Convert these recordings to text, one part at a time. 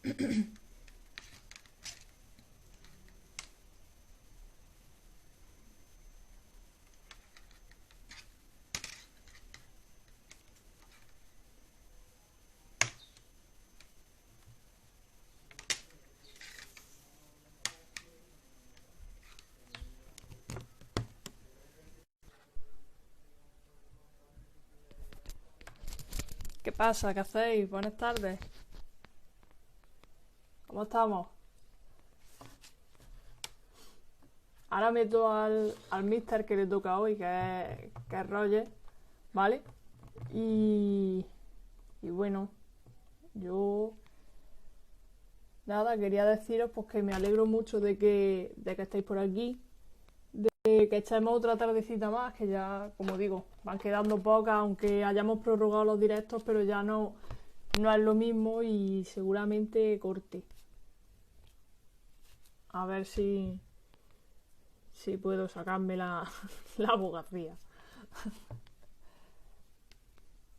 ¿Qué pasa? ¿Qué hacéis? Buenas tardes. ¿Cómo estamos? Ahora meto al mister que le toca hoy, que es Roger, ¿vale? Y, y bueno, yo nada, quería deciros pues que me alegro mucho de que estéis por aquí, de que echemos otra tardecita más, que ya, como digo, van quedando pocas, aunque hayamos prorrogado los directos, pero ya no es lo mismo y seguramente corte. A ver si puedo sacarme la abogacía.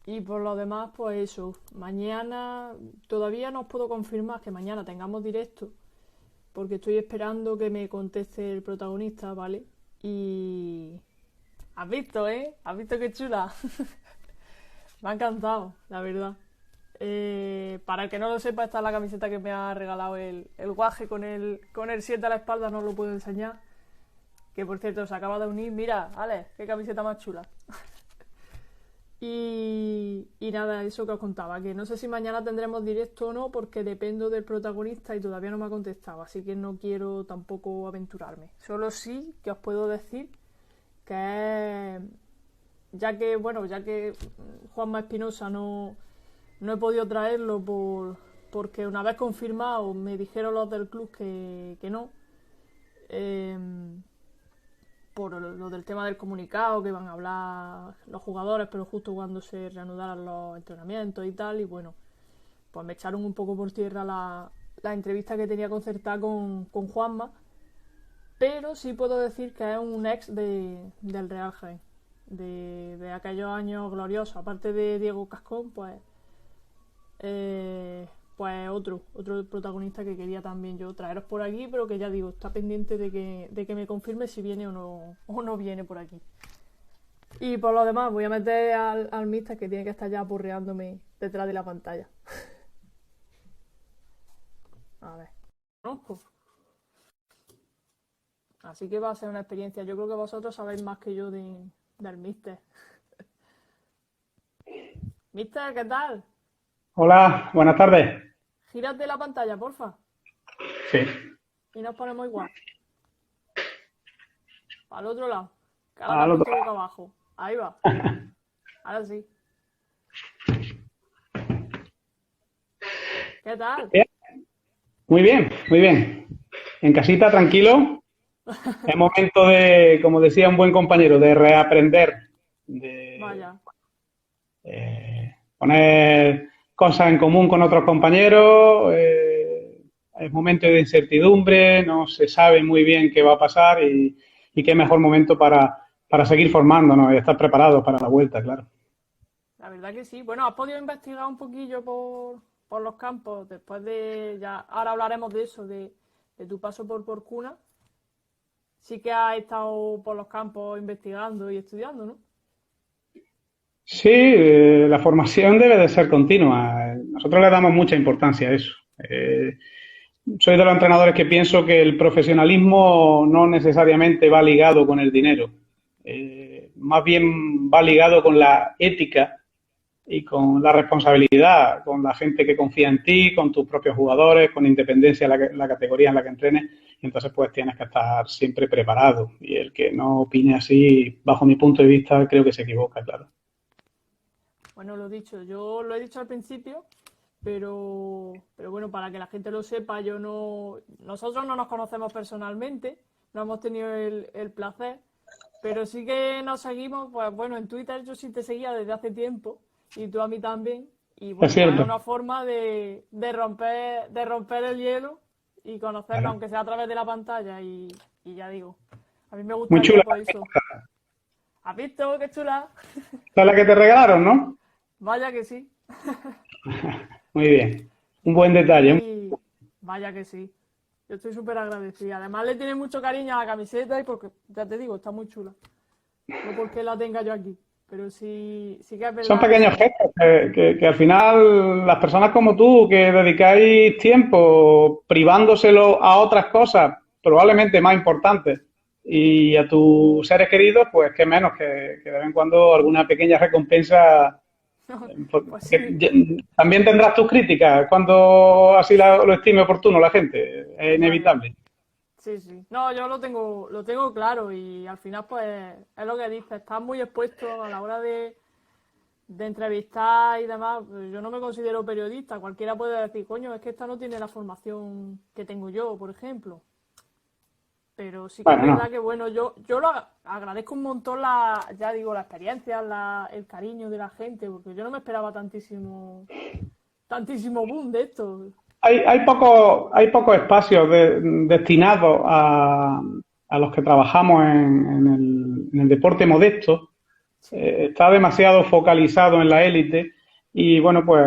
Y por lo demás, pues eso, mañana todavía no os puedo confirmar que mañana tengamos directo, porque estoy esperando que me conteste el protagonista, ¿vale? Y... ¿Has visto, eh? ¿Has visto qué chula? Me ha encantado, la verdad. Para el que no lo sepa, esta es la camiseta que me ha regalado el guaje con el 7 a la espalda, no os lo puedo enseñar. Que por cierto, se acaba de unir. Mira, Alex, qué camiseta más chula. Y nada, eso que os contaba, que no sé si mañana tendremos directo o no, porque dependo del protagonista y todavía no me ha contestado, así que no quiero tampoco aventurarme. Solo sí que os puedo decir que ya que Juanma Espinosa no he podido traerlo porque una vez confirmado me dijeron los del club que no. Eh, por lo del tema del comunicado, que van a hablar los jugadores, pero justo cuando se reanudaran los entrenamientos y tal, y bueno, pues me echaron un poco por tierra la entrevista que tenía concertada con Juanma, pero sí puedo decir que es un ex del Real Jaén, de aquellos años gloriosos, aparte de Diego Cascón, pues otro protagonista que quería también yo traeros por aquí, pero que ya digo, está pendiente de que me confirme si viene o no viene por aquí. Y por lo demás, voy a meter al mister que tiene que estar ya aporreándome detrás de la pantalla. A ver, conozco. Así que va a ser una experiencia. Yo creo que vosotros sabéis más que yo del mister. Mister, ¿qué tal? Hola, buenas tardes. Gírate la pantalla, porfa. Sí. Y nos ponemos igual. Al otro lado. Que ahora te has Al otro puesto boca abajo. Ahí va. Ahora sí. ¿Qué tal? lado. Muy bien, muy bien. En casita, tranquilo. Es momento de, como decía un buen compañero, de reaprender, de Vaya. poner cosas en común con otros compañeros. Es momento de incertidumbre, no se sabe muy bien qué va a pasar y qué mejor momento para seguir formándonos y estar preparados para la vuelta, claro. La verdad que sí. Bueno, has podido investigar un poquillo por los campos después de... Ya, ahora hablaremos de eso, de tu paso por Cuna. Sí que has estado por los campos investigando y estudiando, ¿no? Sí, la formación debe de ser continua. Nosotros le damos mucha importancia a eso. Soy de los entrenadores que pienso que el profesionalismo no necesariamente va ligado con el dinero. Más bien va ligado con la ética y con la responsabilidad, con la gente que confía en ti, con tus propios jugadores, con independencia de la categoría en la que entrenes. Y entonces pues tienes que estar siempre preparado. Y el que no opine así, bajo mi punto de vista, creo que se equivoca, claro. Bueno, lo dicho, yo lo he dicho al principio, pero bueno, para que la gente lo sepa, nosotros no nos conocemos personalmente, no hemos tenido el placer, pero sí que nos seguimos, pues bueno, en Twitter yo sí te seguía desde hace tiempo y tú a mí también, y Es bueno, pues es cierto. una forma de romper el hielo y conocernos, Claro. aunque sea a través de la pantalla, y ya digo, a mí me Muy gustaría chula. por eso. ¿Has visto qué chula? Esta es la que te regalaron, ¿no? Vaya que sí. Muy bien. Un buen detalle. Y, Vaya que sí. Yo estoy súper agradecida. Además le tiene mucho cariño a la camiseta y porque, ya te digo, está muy chula. No porque la tenga yo aquí, pero sí, sí que es Son verdad pequeños gestos que al final las personas como tú que dedicáis tiempo privándoselo a otras cosas probablemente más importantes y a tus seres queridos, pues qué menos que de vez en cuando alguna pequeña recompensa. pues Porque sí. también tendrás tus críticas cuando así lo estime oportuno la gente, es Está claro. inevitable. Sí, sí. No, yo lo tengo claro y al final pues es lo que dices, estás muy expuesto a la hora de entrevistar y demás. Pues yo no me considero periodista, cualquiera puede decir, coño, es que esta no tiene la formación que tengo yo, por ejemplo. Pero sí que es Bueno, verdad no. que, bueno, yo agradezco un montón ya digo, la experiencia, el cariño de la gente, porque yo no me esperaba tantísimo boom de esto. Hay pocos espacios destinados a los que trabajamos en el deporte modesto. Sí. Está demasiado focalizado en la élite y bueno, pues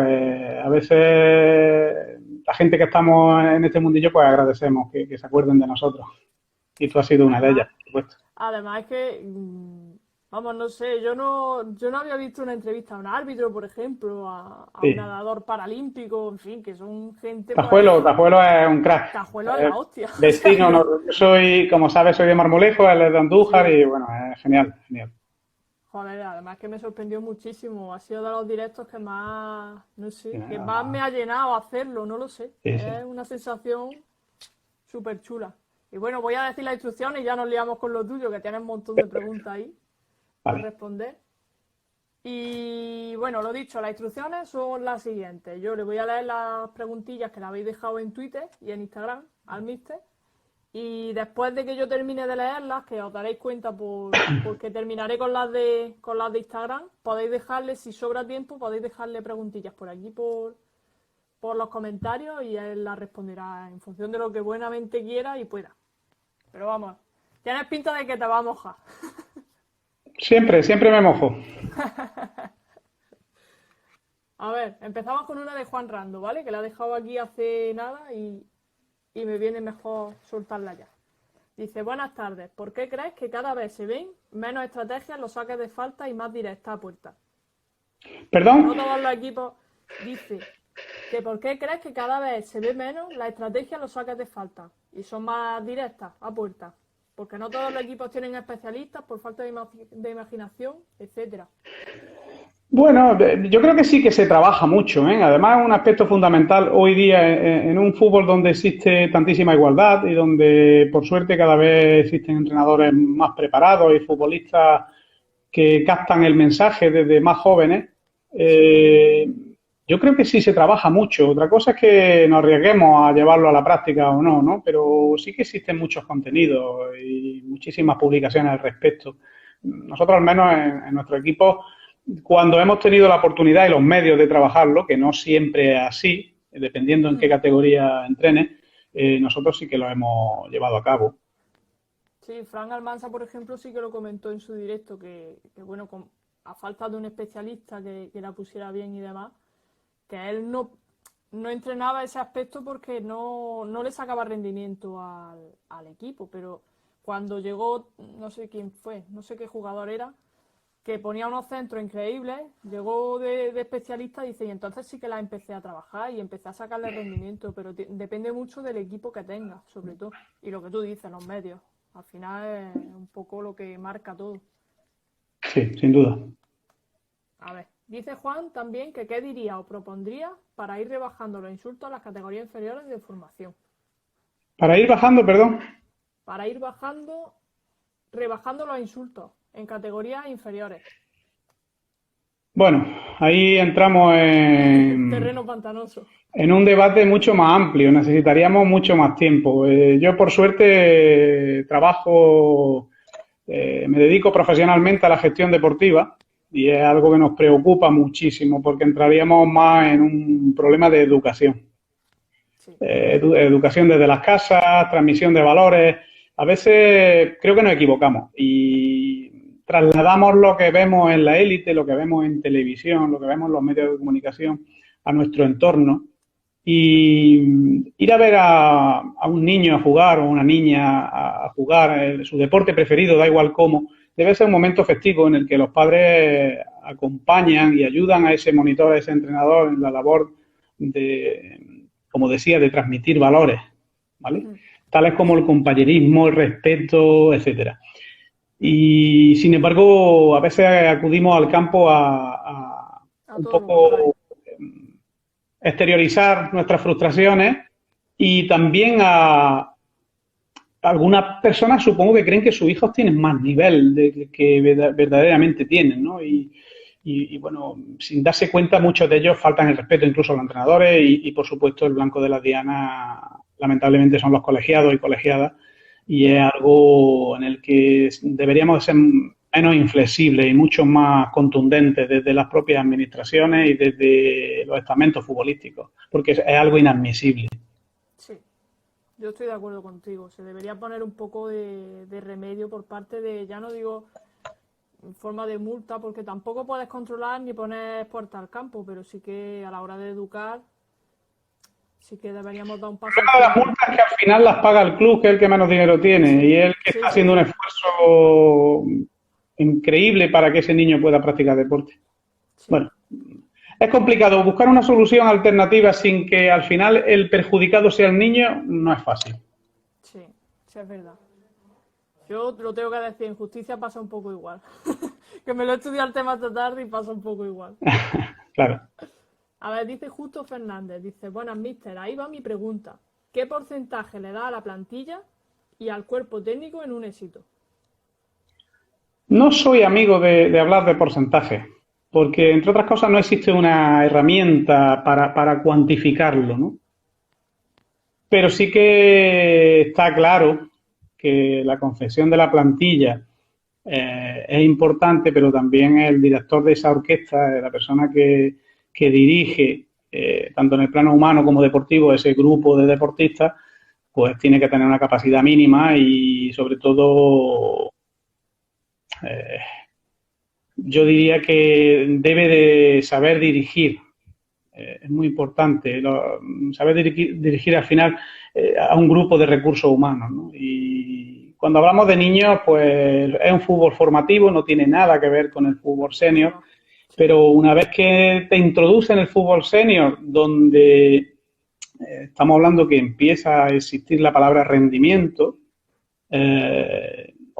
a veces la gente que estamos en este mundillo pues agradecemos que se acuerden de nosotros y tú has sido una de Además, ellas, por supuesto. además es que, vamos, no sé, yo no había visto una entrevista a un árbitro, por ejemplo, a un Sí. nadador paralímpico, en fin, que son gente, pues, Tajuelo es un crack. Cajuelo es la hostia. O sea, Vecino, yo soy, como sabes, soy de Marmolejo, él es de Andújar sí. y bueno, es genial, genial. Joder, además que me sorprendió muchísimo. Ha sido de los directos que más, no Sí, sé, que más me ha llenado hacerlo, no lo sé. sí, sí. Es una sensación súper chula. Y bueno, voy a decir las instrucciones y ya nos liamos con lo tuyo, que tienes un montón de preguntas ahí por Vale. responder. Y bueno, lo dicho, las instrucciones son las siguientes. Yo le voy a leer las preguntillas que le habéis dejado en Twitter y en Instagram al Mister. Y después de que yo termine de leerlas, que os daréis cuenta porque terminaré con las de Instagram, podéis dejarle, si sobra tiempo, podéis dejarle preguntillas por aquí por los comentarios y él las responderá en función de lo que buenamente quiera y pueda. Pero vamos, tienes pinta de que te va a mojar. Siempre, siempre me mojo. A ver, empezamos con una de Juan Rando, ¿vale? Que la ha dejado aquí hace nada y me viene mejor soltarla ya. Dice, buenas tardes. ¿Por qué crees que cada vez se ven menos estrategias en los saques de falta y más directas a puerta? ¿Perdón? No todos los equipos. Dice que ¿por qué crees que cada vez se ve menos la estrategia en los saques de falta y son más directas a puerta? Porque no todos los equipos tienen especialistas por falta de imaginación, etcétera. Bueno, yo creo que sí que se trabaja mucho, ¿eh? Además, es un aspecto fundamental hoy día en un fútbol donde existe tantísima igualdad y donde, por suerte, cada vez existen entrenadores más preparados y futbolistas que captan el mensaje desde más jóvenes. Sí, Eh, yo creo que sí se trabaja mucho. Otra cosa es que nos arriesguemos a llevarlo a la práctica o no, ¿no? Pero sí que existen muchos contenidos y muchísimas publicaciones al respecto. Nosotros, al menos en nuestro equipo, cuando hemos tenido la oportunidad y los medios de trabajarlo, que no siempre es así, dependiendo en qué categoría entrene, nosotros sí que lo hemos llevado a cabo. sí, Fran Almanza, por ejemplo, sí que lo comentó en su directo, que bueno, a falta de un especialista que la pusiera bien y demás, que él no entrenaba ese aspecto porque no le sacaba rendimiento al equipo, pero cuando llegó, no sé quién fue, no sé qué jugador era, que ponía unos centros increíbles, llegó de especialista y dice, y entonces sí que la empecé a trabajar y empecé a sacarle rendimiento, pero depende mucho del equipo que tengas, sobre todo, y lo que tú dices, los medios. Al final es un poco lo que marca todo. Sí, sin duda. A ver, dice Juan también que qué diría o propondría para ir rebajando los insultos a las categorías inferiores de formación. Para ir bajando, perdón. Para ir rebajando los insultos en categorías inferiores. Bueno, ahí entramos Terreno pantanoso. en un debate mucho más amplio. Necesitaríamos mucho más tiempo. Yo, por suerte, trabajo, me dedico profesionalmente a la gestión deportiva y es algo que nos preocupa muchísimo porque entraríamos más en un problema de educación. Sí. Educación desde las casas, transmisión de valores. A veces creo que nos equivocamos y trasladamos lo que vemos en la élite, lo que vemos en televisión, lo que vemos en los medios de comunicación a nuestro entorno Y ir a ver a un niño a jugar o a una niña a jugar su deporte preferido, da igual cómo, debe ser un momento festivo en el que los padres acompañan y ayudan a ese monitor, a ese entrenador en la labor de, como decía, de transmitir valores, ¿vale? Tales como el compañerismo, el respeto, etcétera. Y sin embargo, a veces acudimos al campo a un poco exteriorizar nuestras frustraciones y también a algunas personas supongo que creen que sus hijos tienen más nivel de que verdaderamente tienen, ¿no? Y bueno, sin darse cuenta, muchos de ellos faltan el respeto incluso a los entrenadores y por supuesto el blanco de las dianas lamentablemente son los colegiados y colegiadas y es algo en el que deberíamos ser menos inflexibles y mucho más contundentes desde las propias administraciones y desde los estamentos futbolísticos, porque es algo inadmisible. Sí, yo estoy de acuerdo contigo. Se debería poner un poco de remedio por parte de, ya no digo en forma de multa, porque tampoco puedes controlar ni poner puerta al campo, pero sí que a la hora de educar, sí que deberíamos dar un paso. Las multas que al final las paga el club, que es el que menos dinero tiene, y el que está haciendo un esfuerzo increíble para que ese niño pueda practicar deporte. Bueno, es complicado. Buscar una solución alternativa sin que al final el perjudicado sea el niño no es fácil. Sí, sí es verdad. Yo lo tengo que decir, en justicia pasa un poco igual. Que me lo he estudiado el tema esta tarde y pasa un poco igual. Claro. A ver, dice Justo Fernández, dice, buenas, mister, ahí va mi pregunta. ¿Qué porcentaje le da a la plantilla y al cuerpo técnico en un éxito? No soy amigo de hablar de porcentaje, porque entre otras cosas no existe una herramienta para cuantificarlo, ¿no? Pero sí que está claro que la confección de la plantilla es importante, pero también el director de esa orquesta, la persona que dirige, tanto en el plano humano como deportivo, ese grupo de deportistas, pues tiene que tener una capacidad mínima y sobre todo yo diría que debe de saber dirigir. Es muy importante saber dirigir al final a un grupo de recursos humanos, ¿no? Y cuando hablamos de niños, pues es un fútbol formativo, no tiene nada que ver con el fútbol senior, pero una vez que te introducen el fútbol senior, donde estamos hablando que empieza a existir la palabra rendimiento,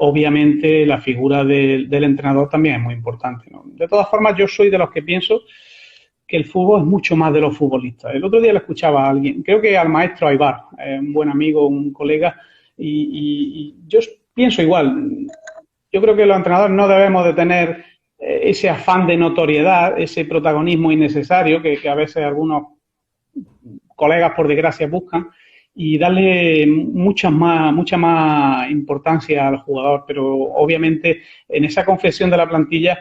obviamente la figura del entrenador también es muy importante, ¿no? De todas formas, yo soy de los que pienso que el fútbol es mucho más de los futbolistas. El otro día le escuchaba a alguien, creo que al maestro Aybar, un buen amigo, un colega, y yo pienso igual. Yo creo que los entrenadores no debemos de tener ese afán de notoriedad, ese protagonismo innecesario que a veces algunos colegas, por desgracia, buscan, y darle mucha más importancia al jugador. Pero obviamente en esa confección de la plantilla,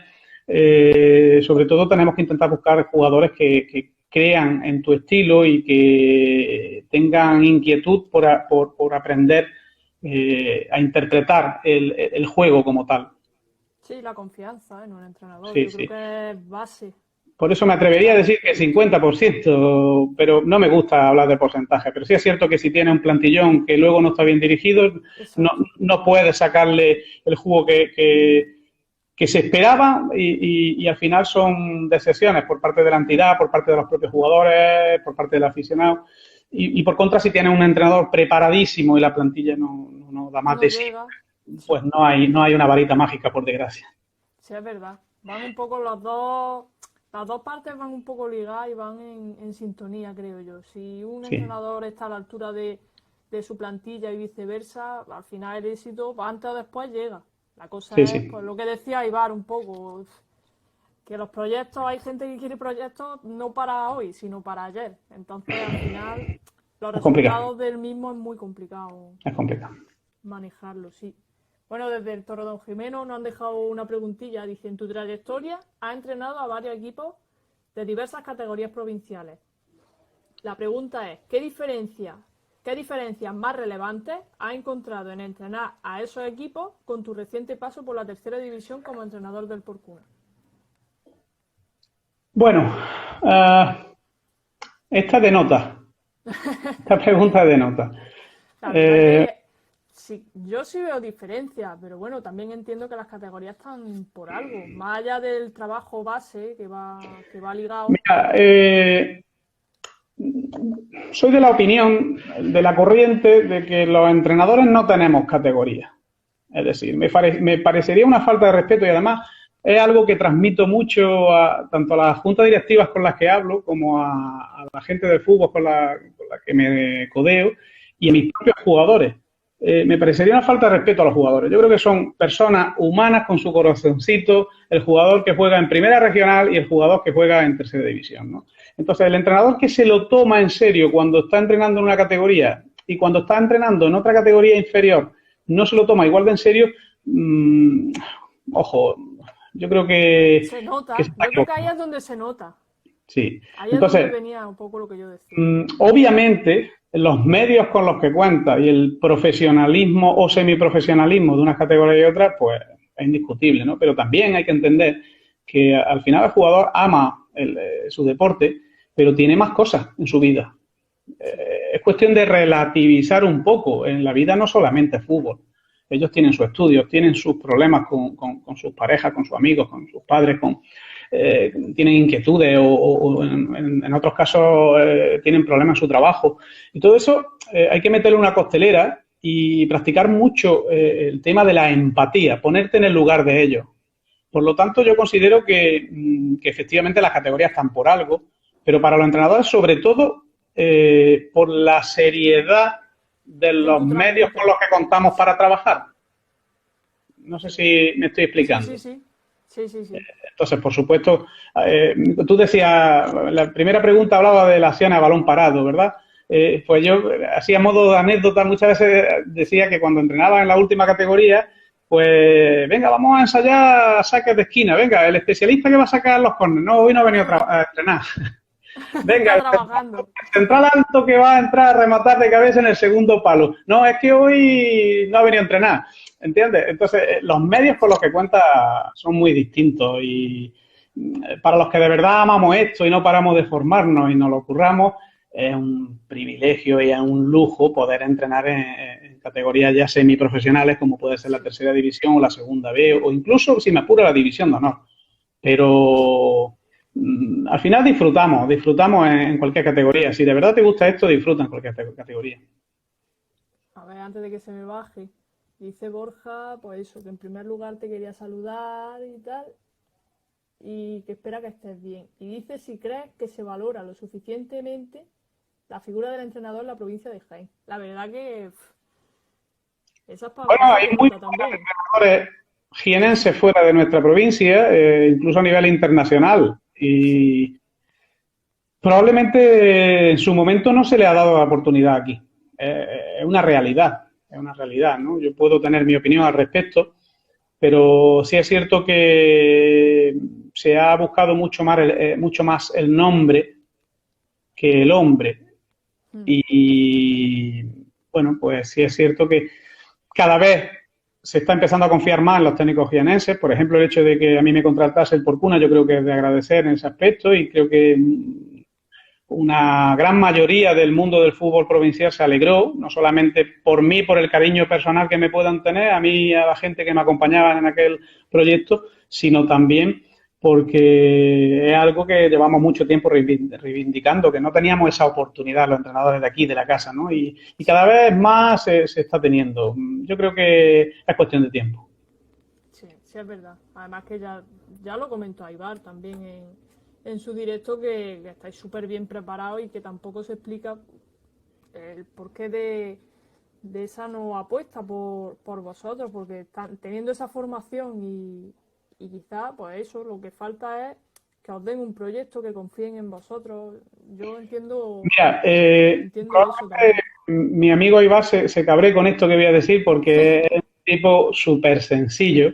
sobre todo tenemos que intentar buscar jugadores que crean en tu estilo y que tengan inquietud por aprender a interpretar el juego como tal. Sí, la confianza en un entrenador, Sí, yo creo que es base. Por eso me atrevería a decir que 50%, pero no me gusta hablar de porcentaje. Pero sí es cierto que si tiene un plantillón que luego no está bien dirigido, no puede sacarle el jugo que se esperaba y al final son decepciones por parte de la entidad, por parte de los propios jugadores, por parte del aficionado. Y por contra, si tiene un entrenador preparadísimo y la plantilla no da más de sí, pues no hay una varita mágica, por desgracia. Sí, es verdad. Van un poco las dos partes van un poco ligadas y van en sintonía, creo yo. Si un entrenador está a la altura de su plantilla y viceversa, al final el éxito antes o después llega. La cosa es pues, lo que decía Ibar un poco, que los proyectos, hay gente que quiere proyectos no para hoy, sino para ayer. Entonces, al final, los resultados del mismo es muy complicado. Es complicado manejarlo, sí. Bueno, desde el Toro Don Jimeno nos han dejado una preguntilla. Dice, en tu trayectoria has entrenado a varios equipos de diversas categorías provinciales. La pregunta es, ¿qué diferencias más relevantes has encontrado en entrenar a esos equipos con tu reciente paso por la tercera división como entrenador del Porcuna? Bueno, esta denota Esta pregunta denota. La verdad que sí, yo sí veo diferencias, pero bueno, también entiendo que las categorías están por algo, más allá del trabajo base que va ligado. Mira, soy de la opinión, de la corriente, de que los entrenadores no tenemos categoría. Es decir, me parecería una falta de respeto y además es algo que transmito mucho tanto a las juntas directivas con las que hablo como a la gente del fútbol con la que me codeo y a mis propios jugadores. Me parecería una falta de respeto a los jugadores. Yo creo que son personas humanas con su corazoncito, el jugador que juega en primera regional y el jugador que juega en tercera división, ¿no? Entonces, el entrenador que se lo toma en serio cuando está entrenando en una categoría y cuando está entrenando en otra categoría inferior no se lo toma igual de en serio, ojo, yo creo Se nota, que se está yo creo que ahí equivocando. es donde se nota. Sí. Ahí es donde Entonces, venía un poco lo que yo decía. obviamente, los medios con los que cuenta y el profesionalismo o semiprofesionalismo de unas categorías y otras, pues es indiscutible, ¿no? Pero también hay que entender que al final el jugador ama su deporte, pero tiene más cosas en su vida. Sí, Es cuestión de relativizar un poco. En la vida no solamente fútbol. Ellos tienen sus estudios, tienen sus problemas con sus parejas, con sus amigos, con sus padres, tienen inquietudes o en otros casos tienen problemas en su trabajo. Y todo eso hay que meterle una costelera y practicar mucho el tema de la empatía, ponerte en el lugar de ellos. Por lo tanto, yo considero que efectivamente las categorías están por algo, pero para los entrenadores, sobre todo, por la seriedad de de los tu medios con trabajo. los que contamos para trabajar. No sé Sí, si me estoy sí, explicando. sí, sí. Sí, sí, sí. Entonces, por supuesto, tú decías, la primera pregunta hablaba de las acciones a balón parado, ¿verdad? Pues yo, así a modo de anécdota, muchas veces decía que cuando entrenaba en la última categoría, pues venga, vamos a ensayar saques de esquina, venga, el especialista que va a sacar los corners, no, hoy no ha venido a entrenar. Venga, Está trabajando. el central alto que va a entrar a rematar de cabeza en el segundo palo. No, es que hoy no ha venido a entrenar. ¿Entiendes? Entonces, los medios con los que cuenta son muy distintos y para los que de verdad amamos esto y no paramos de formarnos y nos lo curramos, es un privilegio y es un lujo poder entrenar en categorías ya semiprofesionales como puede ser la Sí, tercera división o la segunda B o incluso, si me apura, la división de honor. Pero al final disfrutamos en cualquier categoría. Si de verdad te gusta esto, disfruta en cualquier categoría. a ver, antes de que se me baje, dice Borja, pues eso, que en primer lugar te quería saludar y tal, y que espera que estés bien. Y dice si crees que se valora lo suficientemente la figura del entrenador en la provincia de Jaén. La verdad que esa es para Bueno, hay muy filosófica pocos también. entrenadores jienenses fuera de nuestra provincia, incluso a nivel internacional. Y probablemente en su momento no se le ha dado la oportunidad aquí. Es una realidad, ¿no? Yo puedo tener mi opinión al respecto, pero sí es cierto que se ha buscado mucho más el nombre que el hombre. Mm. Y bueno, pues sí es cierto que cada vez se está empezando a confiar más en los técnicos jienenses. Por ejemplo, el hecho de que a mí me contratase el Porcuna, yo creo que es de agradecer en ese aspecto y creo que una gran mayoría del mundo del fútbol provincial se alegró, no solamente por mí, por el cariño personal que me puedan tener, a mí y a la gente que me acompañaba en aquel proyecto, sino también porque es algo que llevamos mucho tiempo reivindicando, que no teníamos esa oportunidad los entrenadores de aquí, de la casa, ¿no? Y cada Sí, vez más se está teniendo. Yo creo que es cuestión de tiempo. sí, sí es verdad. Además que ya lo comentó Aibar también en su directo que estáis súper bien preparados y que tampoco se explica el porqué de esa no apuesta por vosotros, porque están teniendo esa formación y quizá, pues eso, lo que falta es que os den un proyecto, que confíen en vosotros. Yo Mira, entiendo eso probablemente también. mi amigo Iván se cabré con esto que voy a decir porque es un tipo súper sencillo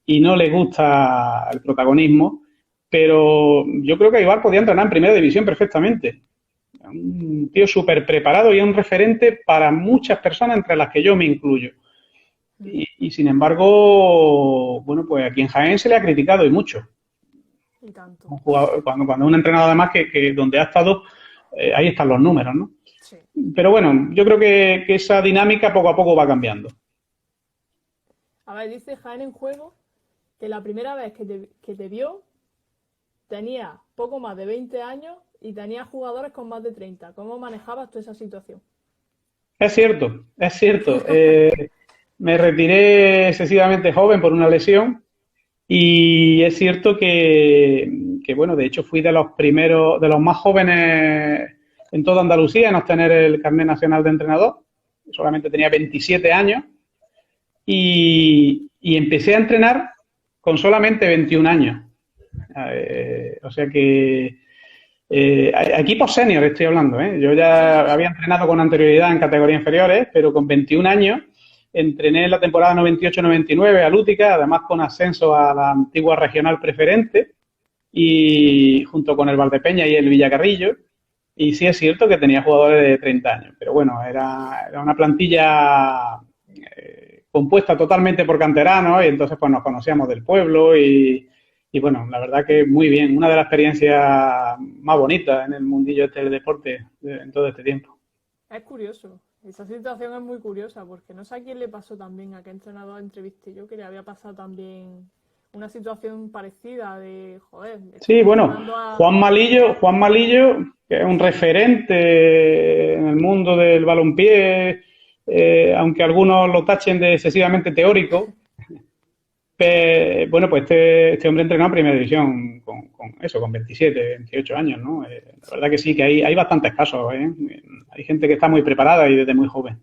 y no le gusta el protagonismo, pero yo creo que Ibar podía entrenar en primera división perfectamente. Un tío súper preparado y un referente para muchas personas, entre las que yo me incluyo. Y sin embargo, bueno, pues aquí en Jaén se le ha criticado y mucho. Y tanto. Un jugador, cuando un entrenador además que donde ha estado, ahí están los números, ¿no? Sí, pero bueno, yo creo que esa dinámica poco a poco va cambiando. A ver, dice Jaén en Juego que la primera vez que te vio tenía poco más de 20 años y tenía jugadores con más de 30. ¿Cómo manejabas tú esa situación? Es cierto, es cierto. Me retiré excesivamente joven por una lesión y es cierto que, bueno, de hecho fui de los primeros, de los más jóvenes en toda Andalucía en obtener el carnet nacional de entrenador. Solamente tenía 27 años y empecé a entrenar con solamente 21 años. O sea que equipos senior estoy hablando, ¿eh? Yo ya había entrenado con anterioridad en categorías inferiores, pero con 21 años entrené en la temporada 98-99 a Lútica, además con ascenso a la antigua regional preferente y junto con el Valdepeña y el Villacarrillo. Y sí es cierto que tenía jugadores de 30 años, pero bueno, era una plantilla compuesta totalmente por canteranos y entonces pues nos conocíamos del pueblo y bueno, la verdad que muy bien, una de las experiencias más bonitas en el mundillo este del deporte en todo este tiempo. Es curioso, esa situación es muy curiosa porque no sé a quién le pasó también, a qué entrenador entrevisté yo que le había pasado también una situación parecida de, joder... Sí, bueno, Juan Malillo, que es un referente en el mundo del balompié, aunque algunos lo tachen de excesivamente teórico. Bueno, pues este hombre entrenó en primera división con 27, 28 años, ¿no? La verdad que sí, que hay bastantes casos, ¿eh? Hay gente que está muy preparada y desde muy joven.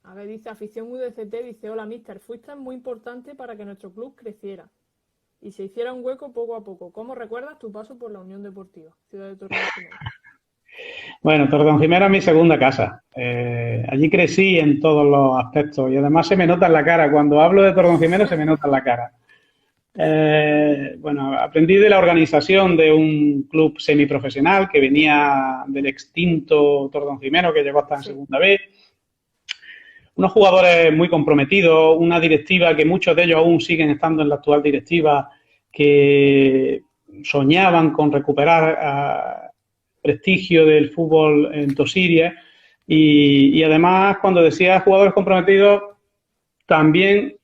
A ver, dice Afición UDCT, dice, hola, mister, fuiste muy importante para que nuestro club creciera y se hiciera un hueco poco a poco. ¿Cómo recuerdas tu paso por la Unión Deportiva, Ciudad de Torredonjimeno? Bueno, Torredonjimeno es mi segunda casa. Allí crecí en todos los aspectos y además se me nota en la cara. Cuando hablo de Torredonjimeno se me nota en la cara. Bueno, aprendí de la organización de un club semiprofesional que venía del extinto Torredonjimeno, que llegó hasta en segunda B. Unos jugadores muy comprometidos, una directiva que muchos de ellos aún siguen estando en la actual directiva, que soñaban con recuperar prestigio del fútbol en Tosiria y además cuando decía jugadores comprometidos también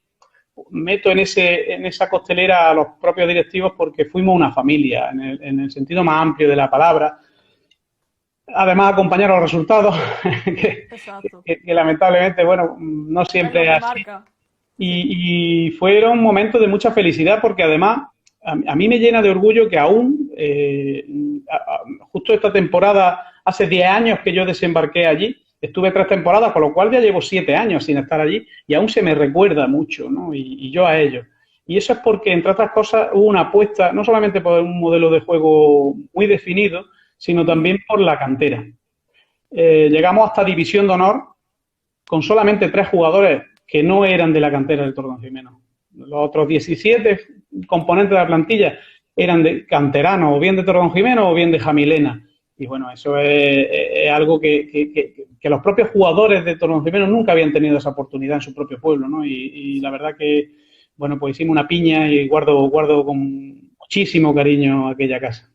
meto en esa costelera a los propios directivos porque fuimos una familia en el sentido más amplio de la palabra. Además, acompañar los resultados, que lamentablemente, bueno, no siempre es así. Y fueron momentos de mucha felicidad porque además a mí me llena de orgullo que aún, justo esta temporada, hace 10 años que yo desembarqué allí, estuve 3 temporadas, con lo cual ya llevo 7 años sin estar allí y aún se me recuerda mucho, ¿no? Y yo a ellos. Y eso es porque, entre otras cosas, hubo una apuesta, no solamente por un modelo de juego muy definido, sino también por la cantera. Llegamos hasta División de Honor con solamente 3 jugadores que no eran de la cantera del Torredonjimeno. Los otros 17 componentes de la plantilla eran de canteranos, o bien de Torredonjimeno o bien de Jamilena. Y bueno, eso es algo que los propios jugadores de Torredonjimeno nunca habían tenido esa oportunidad en su propio pueblo, ¿no? Y la verdad que, bueno, pues hicimos una piña y guardo con muchísimo cariño aquella casa.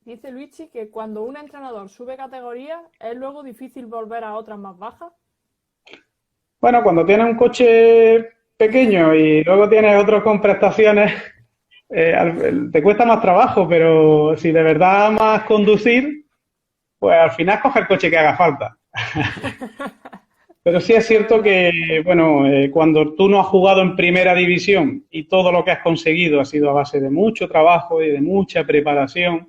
Dice Luigi que cuando un entrenador sube categoría, ¿es luego difícil volver a otras más bajas? Bueno, cuando tienes un coche pequeño y luego tienes otros con prestaciones, te cuesta más trabajo, pero si de verdad amas conducir, pues al final coge el coche que haga falta. Pero sí es cierto que, bueno, cuando tú no has jugado en primera división y todo lo que has conseguido ha sido a base de mucho trabajo y de mucha preparación,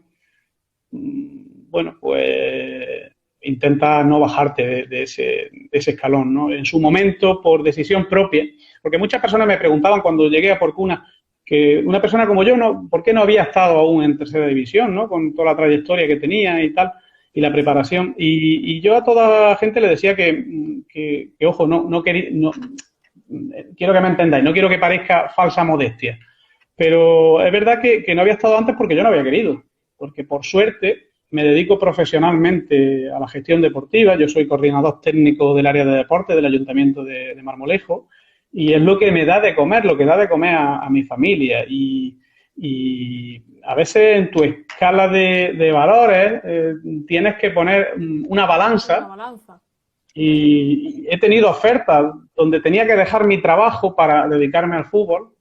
bueno, pues intenta no bajarte de ese escalón, ¿no? En su momento, por decisión propia, porque muchas personas me preguntaban cuando llegué a Porcuna que una persona como yo, ¿por qué no había estado aún en tercera división, ¿no? Con toda la trayectoria que tenía y tal, y la preparación. Y yo a toda la gente le decía que ojo, no quiero que me entendáis, no quiero que parezca falsa modestia, pero es verdad que no había estado antes porque yo no había querido, porque por suerte me dedico profesionalmente a la gestión deportiva. Yo soy coordinador técnico del área de deporte del Ayuntamiento de Marmolejo y es lo que me da de comer, lo que da de comer a mi familia. Y Y a veces en tu escala de valores tienes que poner una balanza. Una balanza. Y he tenido ofertas donde tenía que dejar mi trabajo para dedicarme al fútbol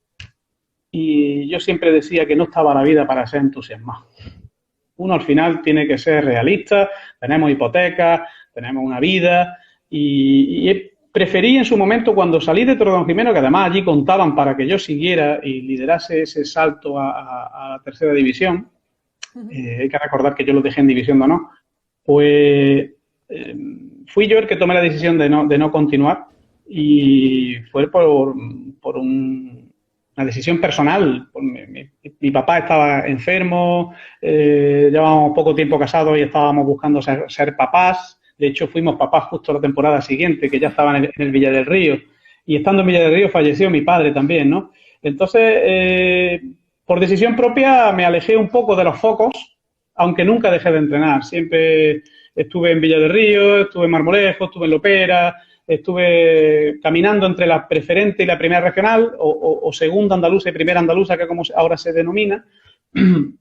y yo siempre decía que no estaba la vida para ser entusiasmado. Uno al final tiene que ser realista, tenemos hipotecas, tenemos una vida y preferí en su momento cuando salí de Torredonjimeno, que además allí contaban para que yo siguiera y liderase ese salto a la tercera división, hay que recordar que yo lo dejé en división de honor, pues fui yo el que tomé la decisión de no continuar y fue por una decisión personal. Mi papá estaba enfermo, llevábamos poco tiempo casados y estábamos buscando ser papás. De hecho, fuimos papás justo la temporada siguiente, que ya estaba en el Villa del Río. Y estando en Villa del Río falleció mi padre también, ¿no? Entonces, por decisión propia me alejé un poco de los focos, aunque nunca dejé de entrenar. Siempre estuve en Villa del Río, estuve en Marmolejo, estuve en Lopera, estuve caminando entre la preferente y la primera regional, o segunda andaluza y primera andaluza, que como ahora se denomina.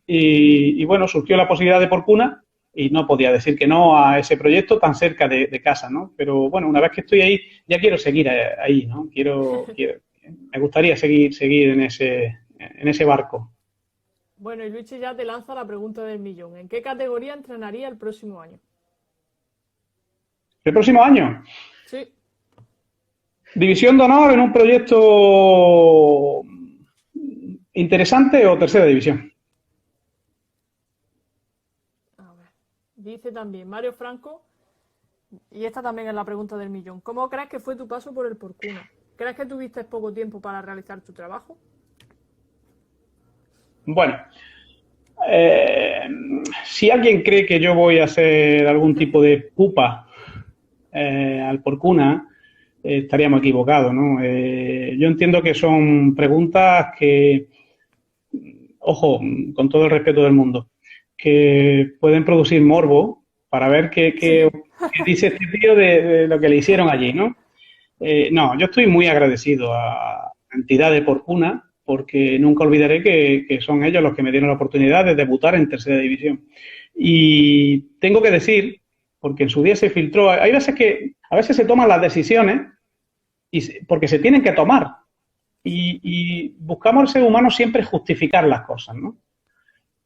Y bueno, surgió la posibilidad de Porcuna y no podía decir que no a ese proyecto tan cerca de casa, ¿no? Pero bueno, una vez que estoy ahí, ya quiero seguir ahí, ¿no? Me gustaría seguir en ese barco. Bueno, y Luigi ya te lanza la pregunta del millón. ¿En qué categoría entrenaría el próximo año? ¿El próximo año? Sí. ¿División de honor en un proyecto interesante o tercera división? A ver. Dice también Mario Franco, y esta también es la pregunta del millón. ¿Cómo crees que fue tu paso por el Porcuna? ¿Crees que tuviste poco tiempo para realizar tu trabajo? Bueno, si alguien cree que yo voy a hacer algún tipo de pupa al Porcuna, estaríamos equivocados, ¿no? Yo entiendo que son preguntas que, ojo, con todo el respeto del mundo, que pueden producir morbo para ver qué dice este tío de lo que le hicieron allí, ¿no? No, yo estoy muy agradecido a la entidad de Porcuna porque nunca olvidaré que son ellos los que me dieron la oportunidad de debutar en tercera división. Y tengo que decir, porque en su día se filtró, hay veces que a veces se toman las decisiones porque se tienen que tomar y buscamos el ser humano siempre justificar las cosas, ¿no?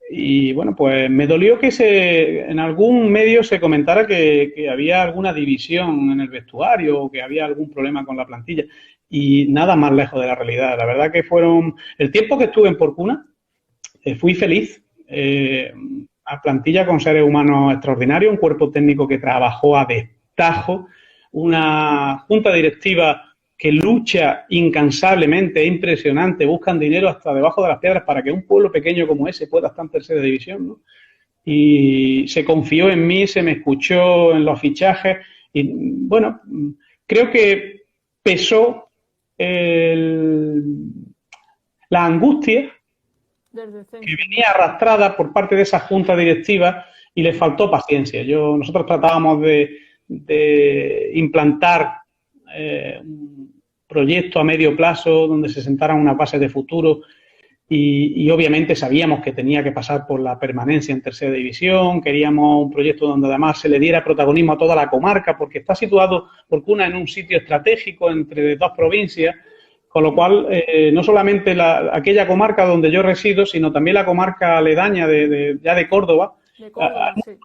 Y bueno, pues me dolió que en algún medio se comentara que había alguna división en el vestuario o que había algún problema con la plantilla. Y nada más lejos de la realidad. La verdad que el tiempo que estuve en Porcuna, fui feliz. A plantilla con seres humanos extraordinarios, un cuerpo técnico que trabajó a destajo, una junta directiva que lucha incansablemente, es impresionante, buscan dinero hasta debajo de las piedras para que un pueblo pequeño como ese pueda estar en tercera división, ¿no? Y se confió en mí, se me escuchó en los fichajes y bueno, creo que pesó la angustia que venía arrastrada por parte de esa junta directiva y le faltó paciencia. Nosotros tratábamos de implantar un proyecto a medio plazo donde se sentaran unas bases de futuro y obviamente sabíamos que tenía que pasar por la permanencia en tercera división, queríamos un proyecto donde además se le diera protagonismo a toda la comarca porque está situado Porcuna en un sitio estratégico entre dos provincias, con lo cual no solamente aquella comarca donde yo resido, sino también la comarca aledaña ya de Córdoba, Sí.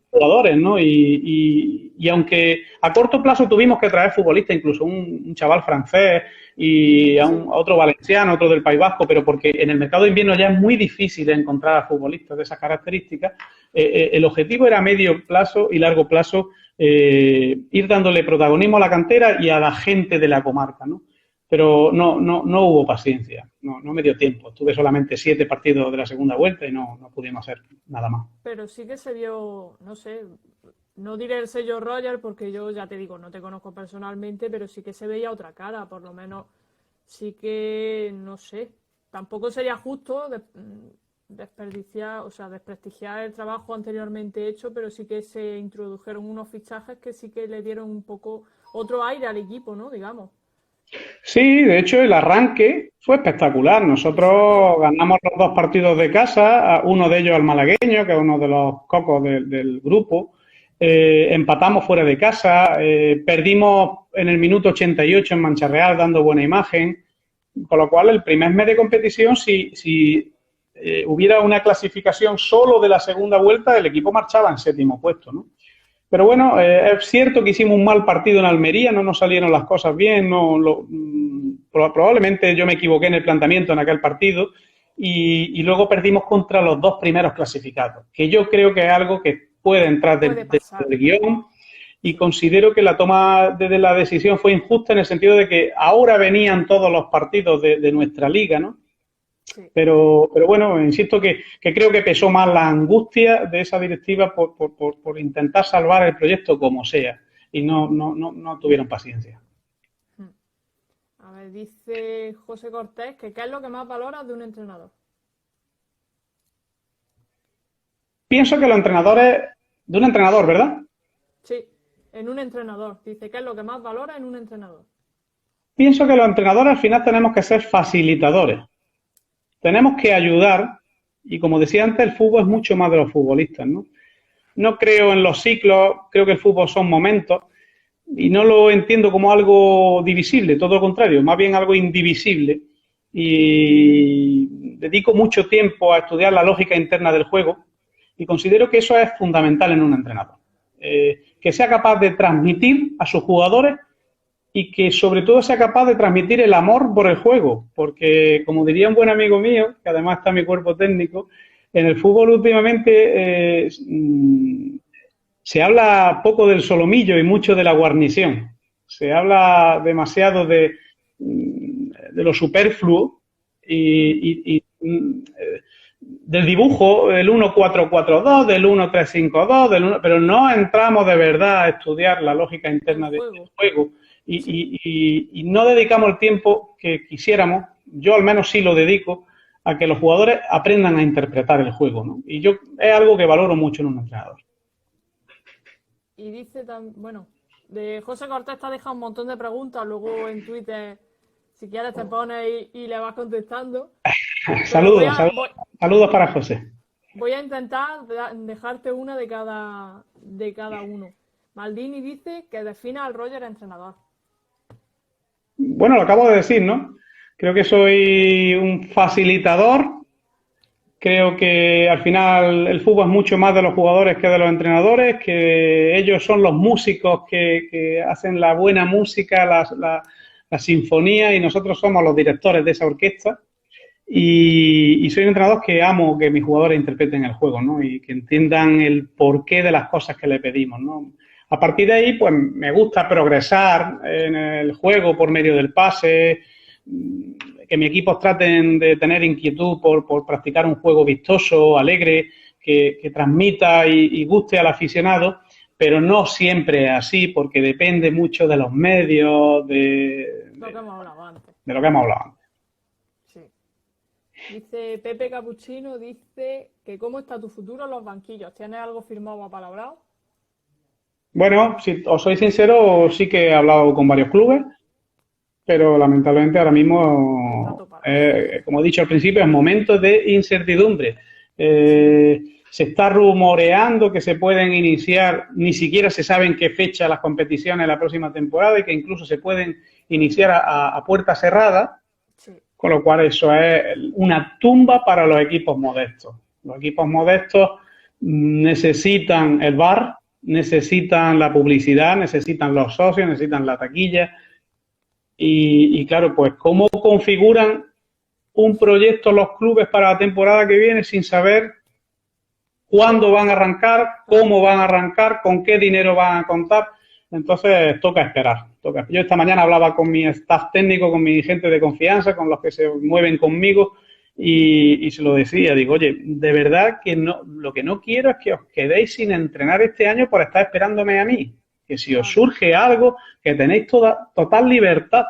Jugadores, ¿no? Y aunque a corto plazo tuvimos que traer futbolistas, incluso un chaval francés y a otro valenciano, otro del País Vasco, pero porque en el mercado de invierno ya es muy difícil encontrar a futbolistas de esas características, el objetivo era a medio plazo y largo plazo ir dándole protagonismo a la cantera y a la gente de la comarca, ¿no? Pero no hubo paciencia, no me dio tiempo. Estuve solamente 7 partidos de la segunda vuelta y no pudimos hacer nada más. Pero sí que se vio, no sé, no diré el sello Roger porque yo ya te digo, no te conozco personalmente, pero sí que se veía otra cara, por lo menos sí que, no sé, tampoco sería justo desprestigiar el trabajo anteriormente hecho, pero sí que se introdujeron unos fichajes que sí que le dieron un poco otro aire al equipo, ¿no? Digamos. Sí, de hecho el arranque fue espectacular. Nosotros ganamos los dos partidos de casa, uno de ellos al malagueño, que es uno de los cocos del grupo. Empatamos fuera de casa, perdimos en el minuto 88 en Mancha Real dando buena imagen, con lo cual el primer mes de competición, si hubiera una clasificación solo de la segunda vuelta, el equipo marchaba en séptimo puesto, ¿no? Pero bueno, es cierto que hicimos un mal partido en Almería, no nos salieron las cosas bien, probablemente yo me equivoqué en el planteamiento en aquel partido y luego perdimos contra los dos primeros clasificados, que yo creo que es algo que puede entrar del guión y considero que la toma de la decisión fue injusta en el sentido de que ahora venían todos los partidos de nuestra liga, ¿no? Sí. Pero bueno, insisto que creo que pesó más la angustia de esa directiva por intentar salvar el proyecto como sea y no tuvieron paciencia. A ver, dice José Cortés que ¿qué es lo que más valoras de un entrenador? Pienso que los entrenadores, de un entrenador, ¿verdad? Sí, en un entrenador. Dice, ¿qué es lo que más valora en un entrenador? Pienso que los entrenadores al final tenemos que ser facilitadores. Tenemos que ayudar, y como decía antes, el fútbol es mucho más de los futbolistas, ¿no? No creo en los ciclos, creo que el fútbol son momentos, y no lo entiendo como algo divisible, todo lo contrario, más bien algo indivisible. Y dedico mucho tiempo a estudiar la lógica interna del juego, y considero que eso es fundamental en un entrenador. Que sea capaz de transmitir a sus jugadores y que sobre todo sea capaz de transmitir el amor por el juego, porque como diría un buen amigo mío, que además está en mi cuerpo técnico, en el fútbol últimamente se habla poco del solomillo y mucho de la guarnición. Se habla demasiado de lo superfluo y del dibujo, del 1-4-4-2, del 1-3-5-2, pero no entramos de verdad a estudiar la lógica interna del juego. Y no dedicamos el tiempo que quisiéramos, yo al menos sí lo dedico, a que los jugadores aprendan a interpretar el juego, ¿no? Y yo es algo que valoro mucho en un entrenador. Y dice también, bueno, de José Cortés te ha dejado un montón de preguntas, luego en Twitter, si quieres te pones y le vas contestando. Saludos para José. Voy a intentar dejarte una de cada uno. Maldini dice que defina al Roger entrenador. Bueno, lo acabo de decir, ¿no? Creo que soy un facilitador. Creo que al final el fútbol es mucho más de los jugadores que de los entrenadores, que ellos son los músicos que hacen la buena música, la sinfonía, y nosotros somos los directores de esa orquesta. Y soy un entrenador que amo que mis jugadores interpreten el juego, ¿no? Y que entiendan el porqué de las cosas que le pedimos, ¿no? A partir de ahí, pues me gusta progresar en el juego por medio del pase, que mis equipos traten de tener inquietud por practicar un juego vistoso, alegre, que transmita y guste al aficionado, pero no siempre es así, porque depende mucho de los medios, de lo que hemos hablado antes. Sí. Dice Pepe Capuchino, dice que ¿cómo está tu futuro en los banquillos? ¿Tienes algo firmado o apalabrado? Bueno, si os soy sincero, sí que he hablado con varios clubes, pero lamentablemente ahora mismo, como he dicho al principio, es momento de incertidumbre. Se está rumoreando que se pueden iniciar, ni siquiera se sabe en qué fecha las competiciones la próxima temporada y que incluso se pueden iniciar a puerta cerrada, sí. Con lo cual eso es una tumba para los equipos modestos. Los equipos modestos necesitan el VAR, necesitan la publicidad, necesitan los socios, necesitan la taquilla y claro, pues ¿cómo configuran un proyecto los clubes para la temporada que viene sin saber cuándo van a arrancar, cómo van a arrancar, con qué dinero van a contar? Entonces toca esperar. Yo esta mañana hablaba con mi staff técnico, con mi gente de confianza, con los que se mueven conmigo y se lo decía, digo, oye, de verdad que no, lo que no quiero es que os quedéis sin entrenar este año por estar esperándome a mí. Que si os surge algo, que tenéis total libertad.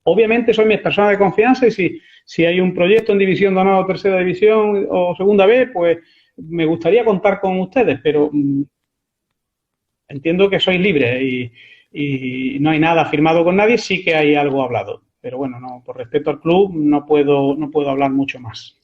Obviamente sois mis personas de confianza y si hay un proyecto en División de Honor o Tercera División o Segunda B, pues me gustaría contar con ustedes, pero entiendo que sois libres y no hay nada firmado con nadie, sí que hay algo hablado. Pero bueno, no, por respeto al club no puedo hablar mucho más.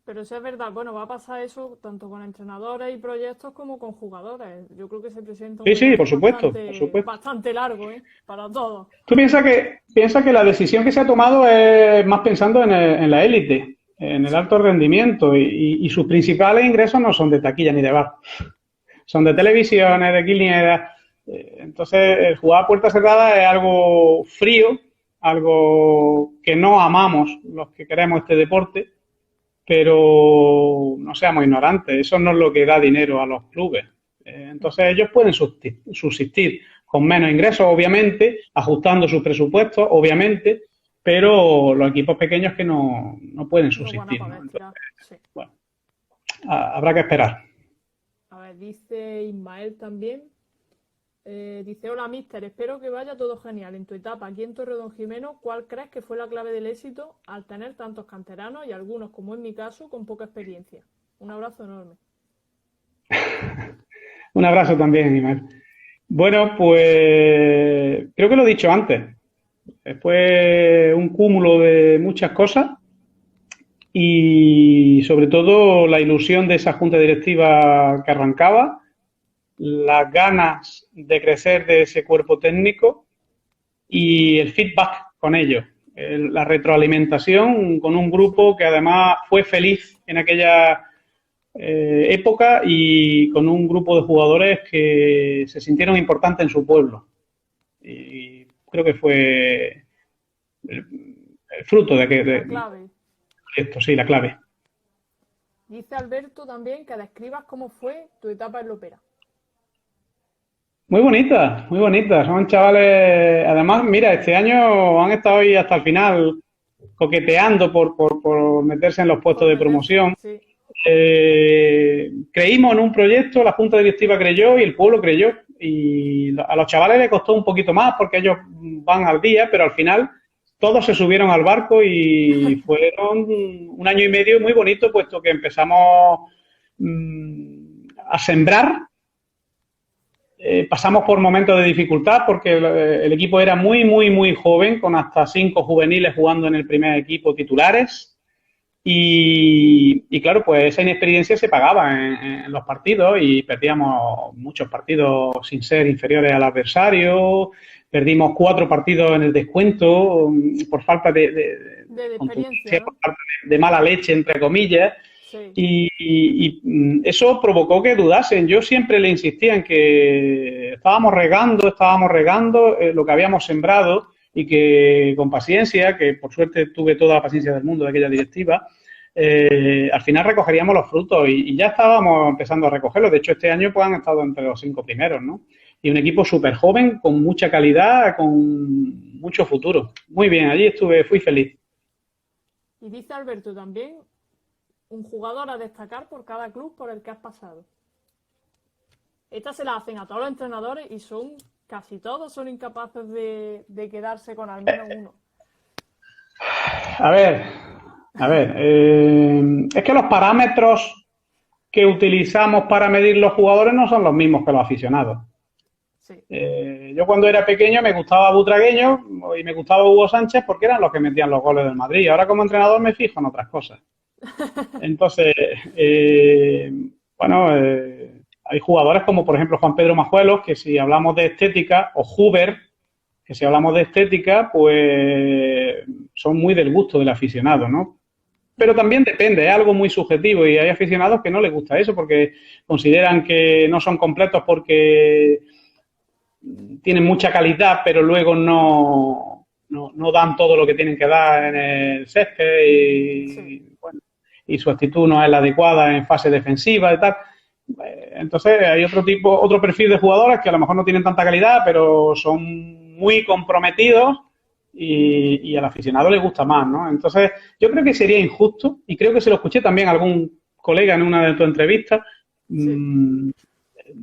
Pero eso es verdad, bueno, va a pasar eso tanto con entrenadores y proyectos como con jugadores. Yo creo que se presenta un Sí, reto por supuesto, por bastante, supuesto. bastante largo, ¿eh? Para todos. Tú piensa que la decisión que se ha tomado es más pensando en la élite, en el Sí, alto rendimiento, y sus principales ingresos no son de taquilla ni de bar, son de televisiones, de clinicidad. Entonces, el jugar a puerta cerrada es algo frío, algo que no amamos los que queremos este deporte, pero no seamos ignorantes, eso no es lo que da dinero a los clubes. Entonces ellos pueden subsistir con menos ingresos, obviamente, ajustando sus presupuestos, obviamente, pero los equipos pequeños que no pueden no van a subsistir, poder ¿no? tirar. Entonces, Sí. bueno, habrá que esperar. A ver, dice Ismael también. Dice, hola, mister, espero que vaya todo genial. En tu etapa aquí en Torredonjimeno, ¿cuál crees que fue la clave del éxito al tener tantos canteranos y algunos, como en mi caso, con poca experiencia? Un abrazo enorme. Un abrazo también, Imer. Bueno, pues creo que lo he dicho antes. Fue un cúmulo de muchas cosas y sobre todo la ilusión de esa junta directiva que arrancaba, las ganas de crecer de ese cuerpo técnico y el feedback con ellos, la retroalimentación con un grupo que además fue feliz en aquella época y con un grupo de jugadores que se sintieron importantes en su pueblo. Y creo que fue el fruto La clave. esto, sí, la clave. Dice Alberto también que describas cómo fue tu etapa en Lopera. Muy bonitas, muy bonitas. Son chavales, además, mira, este año han estado ahí hasta el final coqueteando por meterse en los puestos de promoción. Sí. Creímos en un proyecto, la Junta Directiva creyó y el pueblo creyó. Y a los chavales les costó un poquito más porque ellos van al día, pero al final todos se subieron al barco y fueron un año y medio muy bonito, puesto que empezamos a sembrar. Pasamos por momentos de dificultad porque el equipo era muy, muy, muy joven, con hasta 5 juveniles jugando en el primer equipo titulares. Y claro, pues esa inexperiencia se pagaba en los partidos y perdíamos muchos partidos sin ser inferiores al adversario. Perdimos 4 partidos en el descuento por falta de experiencia, ¿no? Por falta de mala leche, entre comillas. Sí. Y eso provocó que dudasen. Yo siempre le insistía en que estábamos regando lo que habíamos sembrado y que con paciencia, que por suerte tuve toda la paciencia del mundo de aquella directiva, al final recogeríamos los frutos y ya estábamos empezando a recogerlos. De hecho, este año pues han estado entre los 5 primeros, ¿no? Y un equipo súper joven, con mucha calidad, con mucho futuro. Muy bien, allí fui feliz. Y dice Alberto también, un jugador a destacar por cada club por el que has pasado. Estas se las hacen a todos los entrenadores y casi todos son incapaces de quedarse con al menos uno. A ver, es que los parámetros que utilizamos para medir los jugadores no son los mismos que los aficionados. Sí. Yo cuando era pequeño me gustaba Butragueño y me gustaba Hugo Sánchez porque eran los que metían los goles del Madrid. Ahora como entrenador me fijo en otras cosas. Entonces, hay jugadores como por ejemplo Juan Pedro Majuelos, que si hablamos de estética, o Huber, que si hablamos de estética, pues son muy del gusto del aficionado, ¿no? Pero también depende, es algo muy subjetivo y hay aficionados que no les gusta eso porque consideran que no son completos porque tienen mucha calidad, pero luego no dan todo lo que tienen que dar en el césped y su actitud no es la adecuada en fase defensiva y tal. Entonces hay otro perfil de jugadores que a lo mejor no tienen tanta calidad, pero son muy comprometidos y al aficionado le gusta más, ¿no? Entonces yo creo que sería injusto, y creo que se lo escuché también a algún colega en una de tus entrevistas,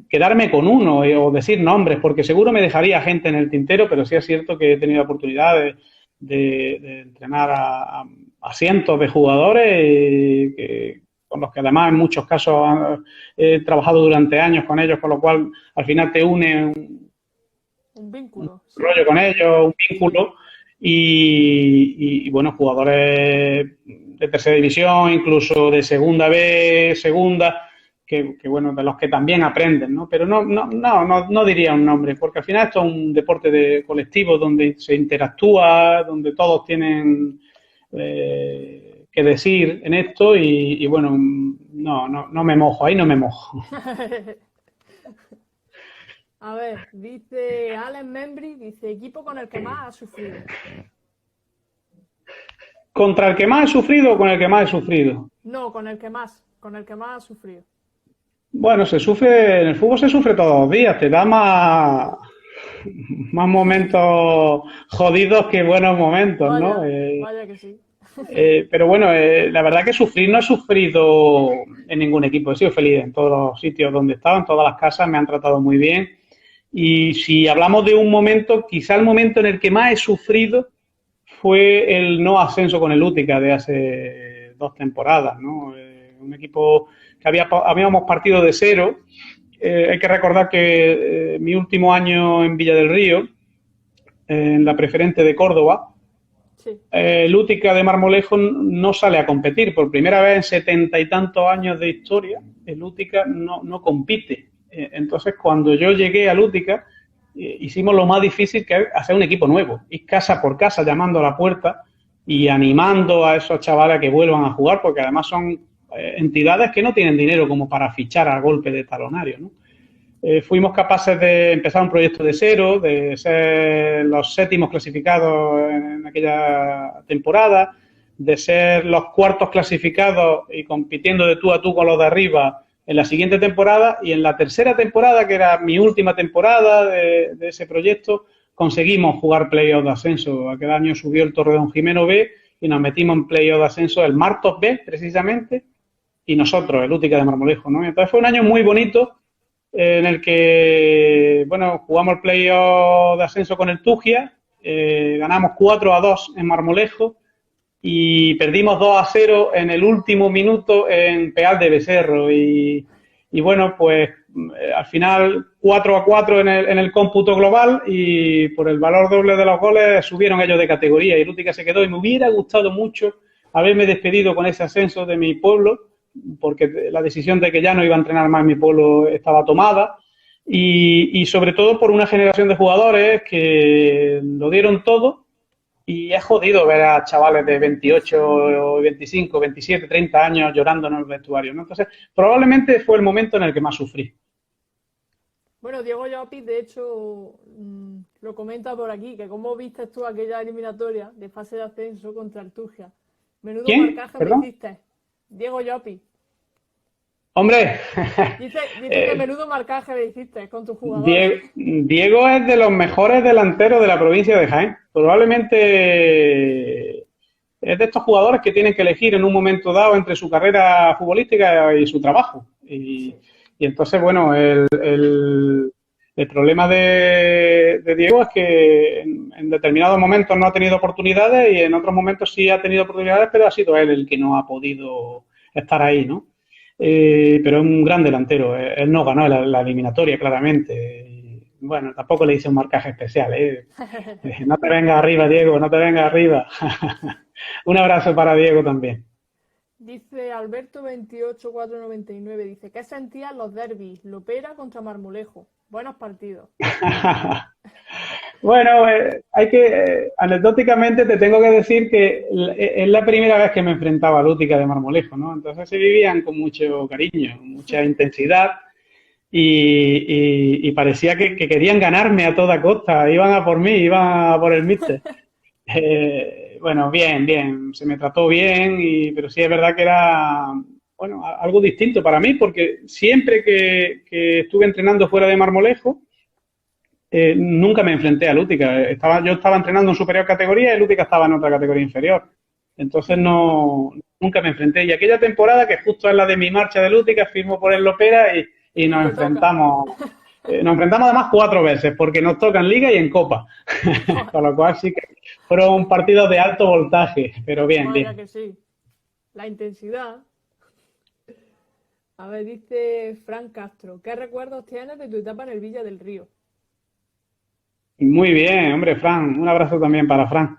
quedarme con uno o decir nombres, porque seguro me dejaría gente en el tintero, pero sí es cierto que he tenido la oportunidad de entrenar a cientos de jugadores con los que además en muchos casos he trabajado durante años con ellos, con lo cual al final te une Un vínculo. Sí. rollo con ellos, un vínculo bueno, jugadores de tercera división, incluso de segunda B, segunda, bueno, de los que también aprenden, ¿no? Pero no diría un nombre, porque al final esto es un deporte de colectivo donde se interactúa, donde todos tienen que decir en esto y bueno, no me mojo, ahí no me mojo. A ver, dice Allen Membry, dice equipo con el que más ha sufrido. ¿Contra el que más he sufrido o con el que más he sufrido? No, con el que más ha sufrido. Bueno, en el fútbol se sufre todos los días, te da más momentos jodidos que buenos momentos, ¿no? Vaya que sí. Pero bueno, la verdad que sufrir no he sufrido en ningún equipo, he sido feliz en todos los sitios donde he estado, en todas las casas, me han tratado muy bien. Y si hablamos de un momento, quizá el momento en el que más he sufrido fue el no ascenso con el Útica de hace 2 temporadas, ¿no? Un equipo que habíamos partido de cero. Hay que recordar que mi último año en Villa del Río, en la preferente de Córdoba, Sí. el Útica de Marmolejo no sale a competir. Por primera vez en 70 y tantos años de historia, el Útica no compite. Entonces, cuando yo llegué al Útica, hicimos lo más difícil, que es hacer un equipo nuevo, ir casa por casa llamando a la puerta y animando a esos chavales a que vuelvan a jugar, porque además son entidades que no tienen dinero como para fichar a golpe de talonario, ¿no? Fuimos capaces de empezar un proyecto de cero, de ser los 7º clasificados en aquella temporada, de ser los 4º clasificados y compitiendo de tú a tú con los de arriba en la siguiente temporada, y en la tercera temporada, que era mi última temporada de ese proyecto, conseguimos jugar playoff de ascenso. Aquel año subió el Torredonjimeno B y nos metimos en playoff de ascenso el Martos B, precisamente, y nosotros, el Útica de Marmolejo, ¿no? Entonces fue un año muy bonito, en el que, bueno, jugamos el playoff de ascenso con el Tugia, ganamos 4-2 en Marmolejo y perdimos 2-0 en el último minuto en Peal de Becerro y bueno, pues al final 4-4 en el cómputo global y por el valor doble de los goles subieron ellos de categoría y el Útica se quedó y me hubiera gustado mucho haberme despedido con ese ascenso de mi pueblo, porque la decisión de que ya no iba a entrenar más en mi pueblo estaba tomada y sobre todo por una generación de jugadores que lo dieron todo y es jodido ver a chavales de 28, 25, 27, 30 años llorando en el vestuario, ¿no? Entonces, probablemente fue el momento en el que más sufrí. Bueno, Diego Llopis, de hecho, lo comenta por aquí, que cómo viste tú aquella eliminatoria de fase de ascenso contra el Tugia. Menudo ¿Quién? marcaje me ¿Perdón? hiciste. Diego Llopis. Hombre, Dice que menudo marcaje me hiciste con tus jugadores. Diego es de los mejores delanteros de la provincia de Jaén. Probablemente es de estos jugadores que tienen que elegir en un momento dado entre su carrera futbolística y su trabajo. Y entonces, bueno, el problema de Diego es que en determinados momentos no ha tenido oportunidades y en otros momentos sí ha tenido oportunidades, pero ha sido él el que no ha podido estar ahí, ¿no? Pero es un gran delantero. Él no ganó la eliminatoria, claramente. Y, bueno, tampoco le hice un marcaje especial. No te vengas arriba, Diego, no te vengas arriba. Un abrazo para Diego también. Dice Alberto 28499, dice, ¿qué sentían los derbis? Lopera contra Marmolejo. Buenos partidos. Bueno, anecdóticamente te tengo que decir que es la primera vez que me enfrentaba al Útica de Marmolejo, ¿no? Entonces se vivían con mucho cariño, mucha intensidad y parecía que querían ganarme a toda costa, iban a por mí, iban a por el míster. Bueno, bien, se me trató bien, pero sí es verdad que era, bueno, algo distinto para mí porque siempre que estuve entrenando fuera de Marmolejo, nunca me enfrenté a Lútica. Yo estaba entrenando en superior categoría y Lútica estaba en otra categoría inferior. Entonces nunca me enfrenté. Y aquella temporada, que justo es la de mi marcha de Lútica, firmo por el Lopera y nos enfrentamos. Nos enfrentamos además 4 veces, porque nos toca en Liga y en Copa. Con lo cual sí que fueron partidos de alto voltaje, pero bien, Vaya bien. que sí. La intensidad. A ver, dice Fran Castro, ¿qué recuerdos tienes de tu etapa en el Villa del Río? Muy bien, hombre, Fran. Un abrazo también para Fran.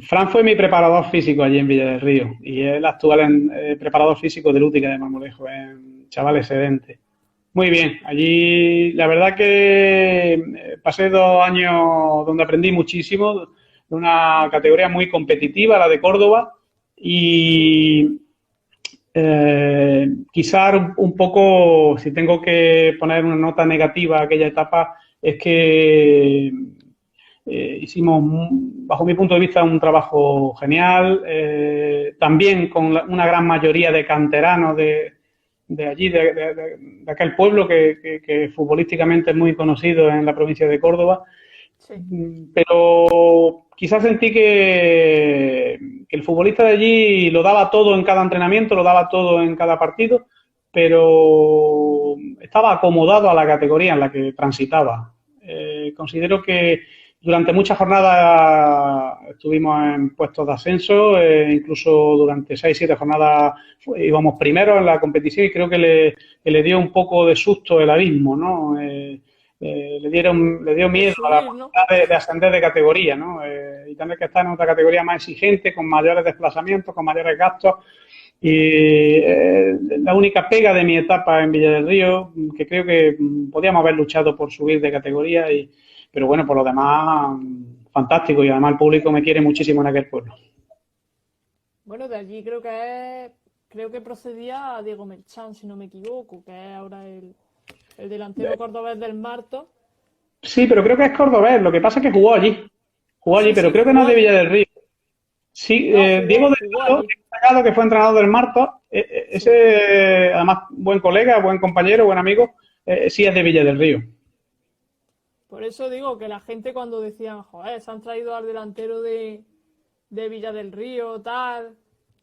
Fran fue mi preparador físico allí en Villa del Río y es el actual preparador físico del Útica de Marmolejo, en Chavales Sedente. Muy bien, allí la verdad que pasé 2 años donde aprendí muchísimo, de una categoría muy competitiva, la de Córdoba, Sí, y quizás un poco, si tengo que poner una nota negativa a aquella etapa, es que hicimos, bajo mi punto de vista, un trabajo genial, también con una gran mayoría de canteranos de allí, de aquel pueblo que futbolísticamente es muy conocido en la provincia de Córdoba, sí. pero quizás sentí que el futbolista de allí lo daba todo en cada entrenamiento, lo daba todo en cada partido, pero estaba acomodado a la categoría en la que transitaba. Considero que durante muchas jornadas estuvimos en puestos de ascenso, incluso durante 6 o 7 jornadas íbamos primeros en la competición y creo que le dio un poco de susto el abismo, ¿no? Le dio De miedo a la subir, ¿no? posibilidad de ascender de categoría, ¿no? Y tener que estar en otra categoría más exigente, con mayores desplazamientos, con mayores gastos. Y la única pega de mi etapa en Villa del Río, que creo que podíamos haber luchado por subir de categoría, pero bueno, por lo demás, fantástico. Y además el público me quiere muchísimo en aquel pueblo. Bueno, de allí creo que procedía a Diego Merchán, si no me equivoco, que es ahora el delantero cordobés del Marto. Sí, pero creo que es cordobés. Lo que pasa es que jugó allí. Jugó allí, Sí, pero sí, creo que no jugó es de allí. Villa del Río. Sí, No, Diego jugó allí. Delgado, que fue entrenador del Marto, Sí. ese, además, buen colega, buen compañero, buen amigo, sí es de Villa del Río. Por eso digo que la gente cuando decían, joder, se han traído al delantero de Villa del Río, tal,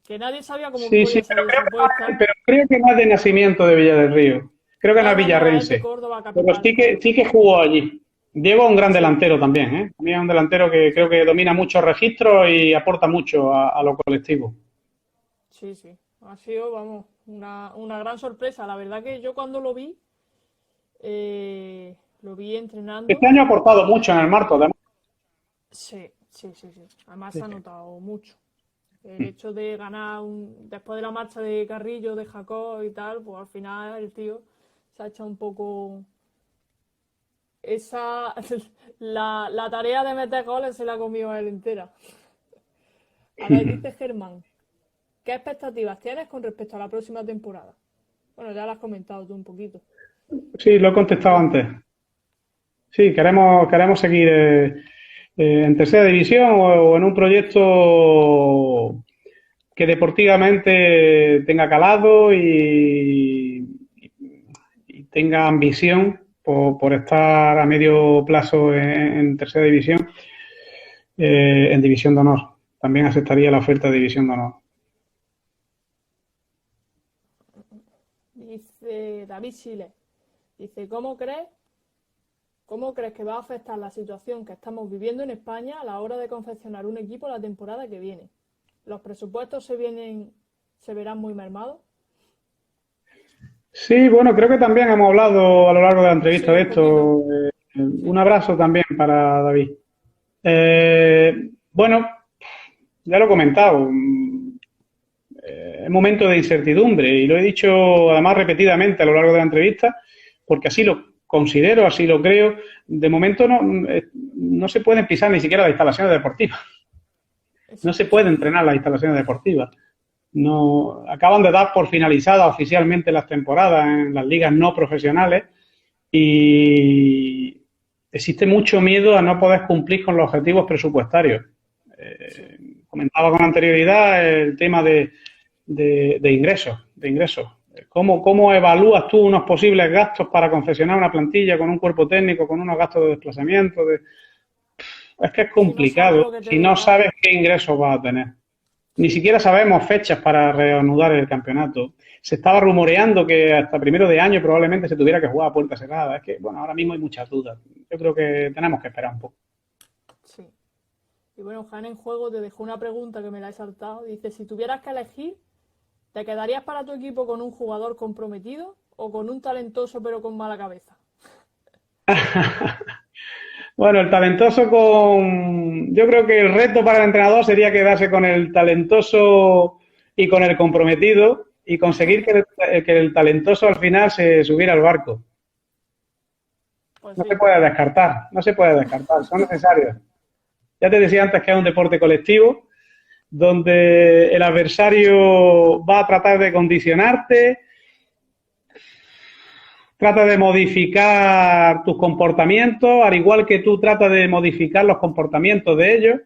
que nadie sabía cómo Sí, sí, podía salir esa apuesta. pero creo que no es de nacimiento de Villa del Río. Creo que no No, es no, no, es de villarrense. Córdoba Pero capital, creo. sí que jugó allí. Diego es un gran Sí, delantero también, ¿eh? También es un delantero que creo que domina muchos registros y aporta mucho a lo colectivo. sí, sí. Ha sido, vamos, una gran sorpresa. La verdad que yo cuando lo vi Este entrenando. año ha aportado mucho en el Marto, además. Sí, sí, sí, sí. Además Sí, se ha sí. notado mucho. El hecho de ganar después de la marcha de Carrillo, de Jacob y tal, pues al final el tío se ha hecho un poco esa la tarea de meter goles se la ha comido a él entera. A ver, dice Germán, ¿qué expectativas tienes con respecto a la próxima temporada? Bueno, ya lo has comentado tú un poquito. Sí, lo he contestado antes. Sí, queremos seguir en tercera división o en un proyecto que deportivamente tenga calado y tenga ambición por estar a medio plazo en tercera división, en división de honor. También aceptaría la oferta de división de honor. Dice David Chile, dice, ¿cómo crees que va a afectar la situación que estamos viviendo en España a la hora de confeccionar un equipo la temporada que viene? ¿Los presupuestos se verán muy mermados? Sí, bueno, creo que también hemos hablado a lo largo de la entrevista Sí, de un poquito. esto. Un Sí, abrazo también para David. Bueno, ya lo he comentado. Es momento de incertidumbre y lo he dicho además repetidamente a lo largo de la entrevista porque así lo considero, así lo creo. De momento no se pueden pisar ni siquiera las instalaciones deportivas, no se exacto. puede entrenar las instalaciones deportivas. No, acaban de dar por finalizadas oficialmente las temporadas en las ligas no profesionales y existe mucho miedo a no poder cumplir con los objetivos presupuestarios. Sí, Comentaba con anterioridad el tema de ingresos, de ingresos. ¿Cómo evalúas tú unos posibles gastos para confeccionar una plantilla con un cuerpo técnico, con unos gastos de desplazamiento? Es que es si no sabes complicado lo que te si no depara. sabes qué ingresos vas a tener. Ni Sí, siquiera sabemos fechas para reanudar el campeonato. Se estaba rumoreando que hasta primero de año probablemente se tuviera que jugar a puerta cerrada. Es que, bueno, ahora mismo hay muchas dudas. Yo creo que tenemos que esperar un poco. sí. Y bueno, Jan en juego te dejó una pregunta que me la he saltado. Dice, si tuvieras que elegir, ¿te quedarías para tu equipo con un jugador comprometido o con un talentoso pero con mala cabeza? Bueno, el talentoso con... Yo creo que el reto para el entrenador sería quedarse con el talentoso y con el comprometido y conseguir que el talentoso al final se subiera al barco. Pues No sí. se puede descartar, no se puede descartar, son necesarios. Ya te decía antes que es un deporte colectivo, donde el adversario va a tratar de condicionarte, trata de modificar tus comportamientos, al igual que tú tratas de modificar los comportamientos de ellos.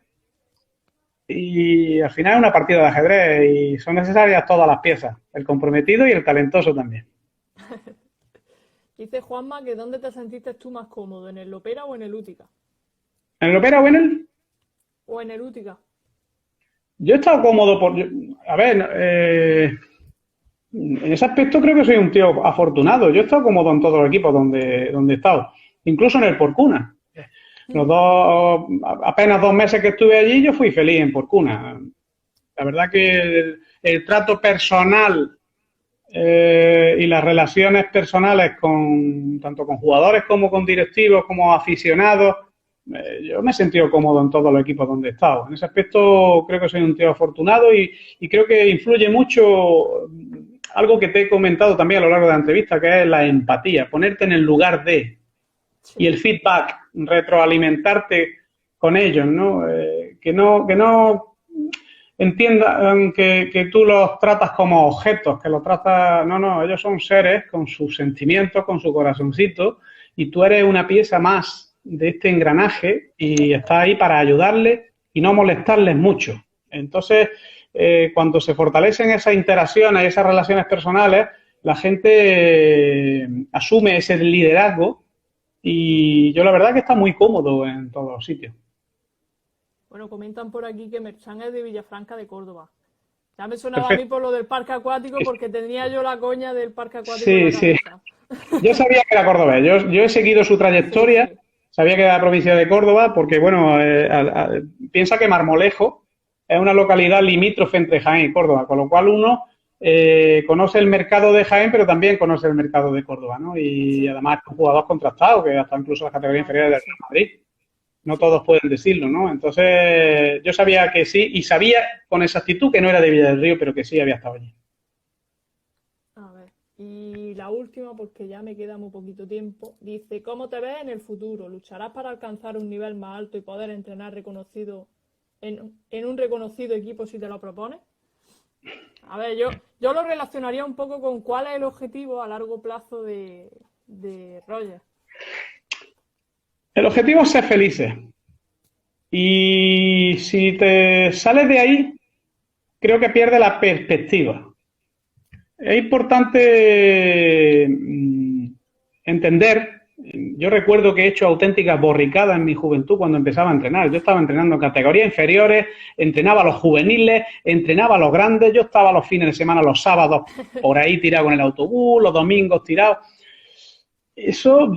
Y al final es una partida de ajedrez y son necesarias todas las piezas, el comprometido y el talentoso también. Dice Juanma que ¿dónde te sentiste tú más cómodo? ¿En el Lopera o en el Útica? ¿En el Opera o en el? ¿O en el Útica? Yo he estado cómodo por... A ver, en ese aspecto creo que soy un tío afortunado. Yo he estado cómodo en todos los equipos donde he estado, incluso en el Porcuna. Apenas 2 meses que estuve allí, yo fui feliz en Porcuna. La verdad que el trato personal y las relaciones personales tanto con jugadores como con directivos, como aficionados, yo me he sentido cómodo en todos los equipos donde he estado. En ese aspecto creo que soy un tío afortunado y creo que influye mucho algo que te he comentado también a lo largo de la entrevista, que es la empatía, ponerte en el lugar de y el feedback, retroalimentarte con ellos, ¿no? Que no entiendan que tú los tratas como objetos, que los tratas... No, ellos son seres con sus sentimientos, con su corazoncito, y tú eres una pieza más de este engranaje y estás ahí para ayudarles y no molestarles mucho. Entonces, cuando se fortalecen esas interacciones y esas relaciones personales, la gente asume ese liderazgo y yo la verdad que está muy cómodo en todos los sitios. Bueno, comentan por aquí que Merchan es de Villafranca de Córdoba. Ya me sonaba a mí Perfecto. por lo del parque acuático porque tenía yo la coña del parque acuático en Sí, la sí. cabeza. Yo sabía que era cordobés. Yo he seguido su Sí, trayectoria. sí. Sabía que era de la provincia de Córdoba porque, bueno, piensa que Marmolejo es una localidad limítrofe entre Jaén y Córdoba, con lo cual uno conoce el mercado de Jaén, pero también conoce el mercado de Córdoba, ¿no? Y Sí, además es un jugador contrastado, que hasta incluso las categorías la verdad inferiores que del sí. Real Madrid. No Sí. todos pueden decirlo, ¿no? Entonces, yo sabía que sí, y sabía con exactitud que no era de Villa del Río, pero que sí había estado allí. A ver. Y la última, porque ya me queda muy poquito tiempo, dice, ¿cómo te ves en el futuro? ¿Lucharás para alcanzar un nivel más alto y poder entrenar reconocido en un reconocido equipo si te lo propones? A ver, yo lo relacionaría un poco con cuál es el objetivo a largo plazo de Roger. El objetivo es ser felices. Y si te sales de ahí, creo que pierdes la perspectiva. Es importante entender, yo recuerdo que he hecho auténticas borricadas en mi juventud cuando empezaba a entrenar. Yo estaba entrenando en categorías inferiores, entrenaba a los juveniles, entrenaba a los grandes, yo estaba los fines de semana, los sábados, por ahí tirado con el autobús, los domingos tirado. Eso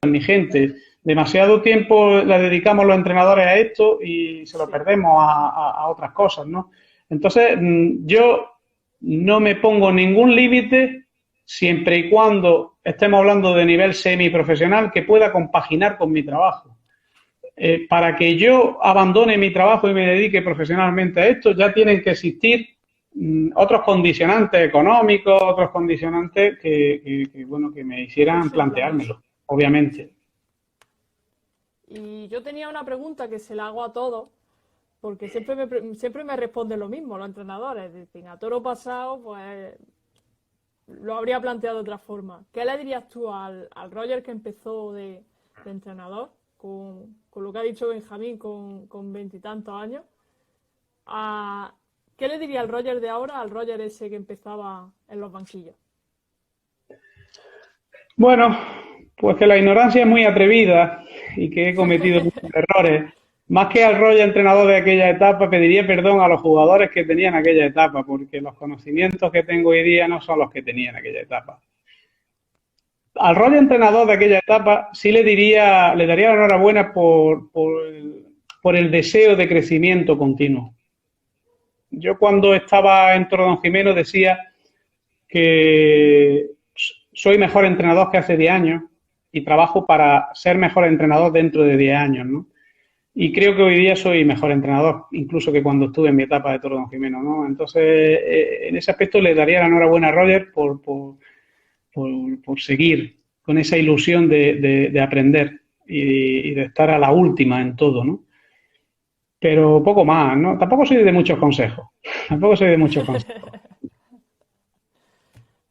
mi gente. Demasiado tiempo le dedicamos los entrenadores a esto y se lo Sí, perdemos a otras cosas, ¿no? Entonces, yo no me pongo ningún límite siempre y cuando estemos hablando de nivel semiprofesional que pueda compaginar con mi trabajo. Para que yo abandone mi trabajo y me dedique profesionalmente a esto, ya tienen que existir otros condicionantes económicos, otros condicionantes bueno, que me hicieran puso en la mesa. planteármelo, obviamente. Y yo tenía una pregunta que se la hago a todos, porque siempre me responden lo mismo los entrenadores. Dicen, a toro pasado, pues lo habría planteado de otra forma. ¿Qué le dirías tú al Roger que empezó de entrenador, con lo que ha dicho Benjamín, con veintitantos años? ¿Qué le diría al Roger de ahora al Roger ese que empezaba en los banquillos? Bueno, pues que la ignorancia es muy atrevida y que he cometido muchos errores. Más que al Roger entrenador de aquella etapa, pediría perdón a los jugadores que tenían aquella etapa, porque los conocimientos que tengo hoy día no son los que tenía en aquella etapa. Al Roger entrenador de aquella etapa sí le daría la enhorabuena por por el deseo de crecimiento continuo. Yo cuando estaba en Torredonjimeno decía que soy mejor entrenador que hace 10 años y trabajo para ser mejor entrenador dentro de 10 años, ¿no? Y creo que hoy día soy mejor entrenador, incluso que cuando estuve en mi etapa de Torredonjimeno, ¿no? Entonces, en ese aspecto le daría la enhorabuena a Roger por seguir con esa ilusión de aprender y de estar a la última en todo, ¿no? Pero poco más, ¿no? Tampoco soy de muchos consejos. Tampoco soy de muchos consejos.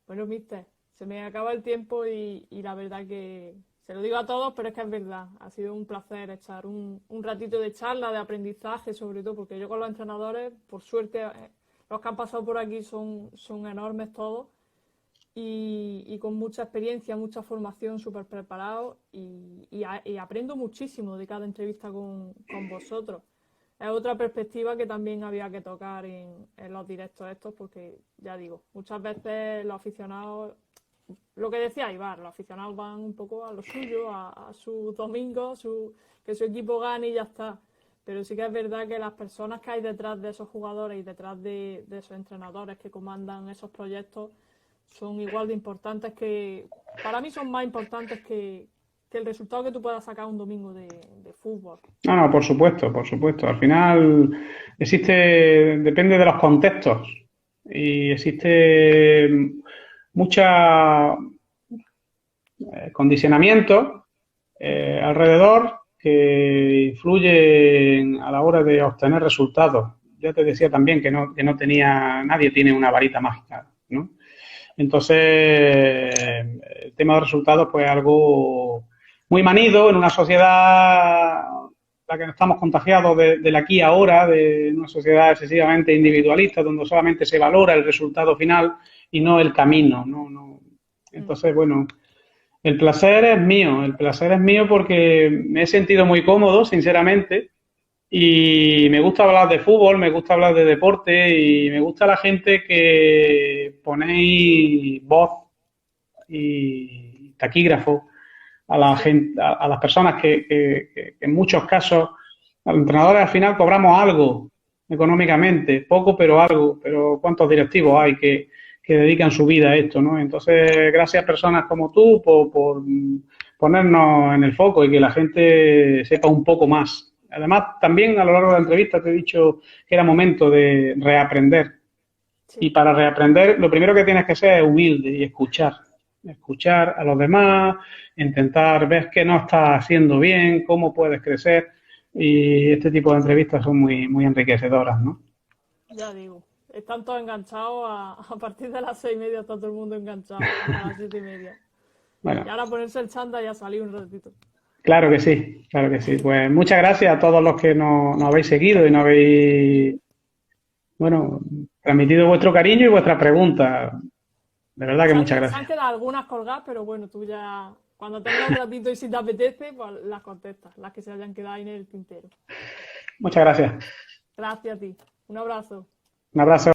Bueno, mister, se me acaba el tiempo y la verdad que se lo digo a todos, pero es que es verdad. Ha sido un placer echar un ratito de charla, de aprendizaje, sobre todo, porque yo con los entrenadores, por suerte, los que han pasado por aquí son enormes todos y con mucha experiencia, mucha formación, súper preparados y aprendo muchísimo de cada entrevista con vosotros. Es otra perspectiva que también había que tocar en los directos estos, porque ya digo, muchas veces los aficionados, lo que decía Ibar, los aficionados van un poco a lo suyo, a sus domingos, que su equipo gane y ya está. Pero sí que es verdad que las personas que hay detrás de esos jugadores y detrás de esos entrenadores que comandan esos proyectos son igual de importantes para mí son más importantes que el resultado que tú puedas sacar un domingo de fútbol. No, por supuesto, por supuesto. Al final depende de los contextos y existe mucha condicionamiento alrededor que influyen a la hora de obtener resultados. Ya te decía también que nadie tiene una varita mágica, ¿no? Entonces, el tema de resultados, pues algo muy manido en una sociedad la que estamos contagiados del aquí y ahora, de una sociedad excesivamente individualista, donde solamente se valora el resultado final y no el camino, ¿no? Entonces, bueno, el placer es mío porque me he sentido muy cómodo, sinceramente, y me gusta hablar de fútbol, me gusta hablar de deporte y me gusta la gente que ponéis voz y taquígrafo a la gente, a las personas que en muchos casos, los entrenadores al final cobramos algo económicamente, poco pero algo, pero ¿cuántos directivos hay que dedican su vida a esto, ¿no? Entonces, gracias a personas como tú por ponernos en el foco y que la gente sepa un poco más. Además, también a lo largo de la entrevista te he dicho que era momento de reaprender. Sí. Y para reaprender, lo primero que tienes que ser es humilde y escuchar a los demás, intentar ver qué no estás haciendo bien, cómo puedes crecer, y este tipo de entrevistas son muy, muy enriquecedoras, ¿no? Ya digo, están todos enganchados, a partir de las 6:30 está todo el mundo enganchado, hasta las 7:30. Bueno. Y ahora ponerse el chándal y a salir un ratito. Claro que sí, claro que sí. Pues muchas gracias a todos los que nos habéis seguido y nos habéis, bueno, transmitido vuestro cariño y vuestras preguntas. De verdad que muchas gracias. Se han quedado algunas colgadas, pero bueno, tú ya, cuando tengas un ratito y si te apetece, pues las contestas, las que se hayan quedado ahí en el tintero. Muchas gracias. Gracias a ti. Un abrazo. Un abrazo.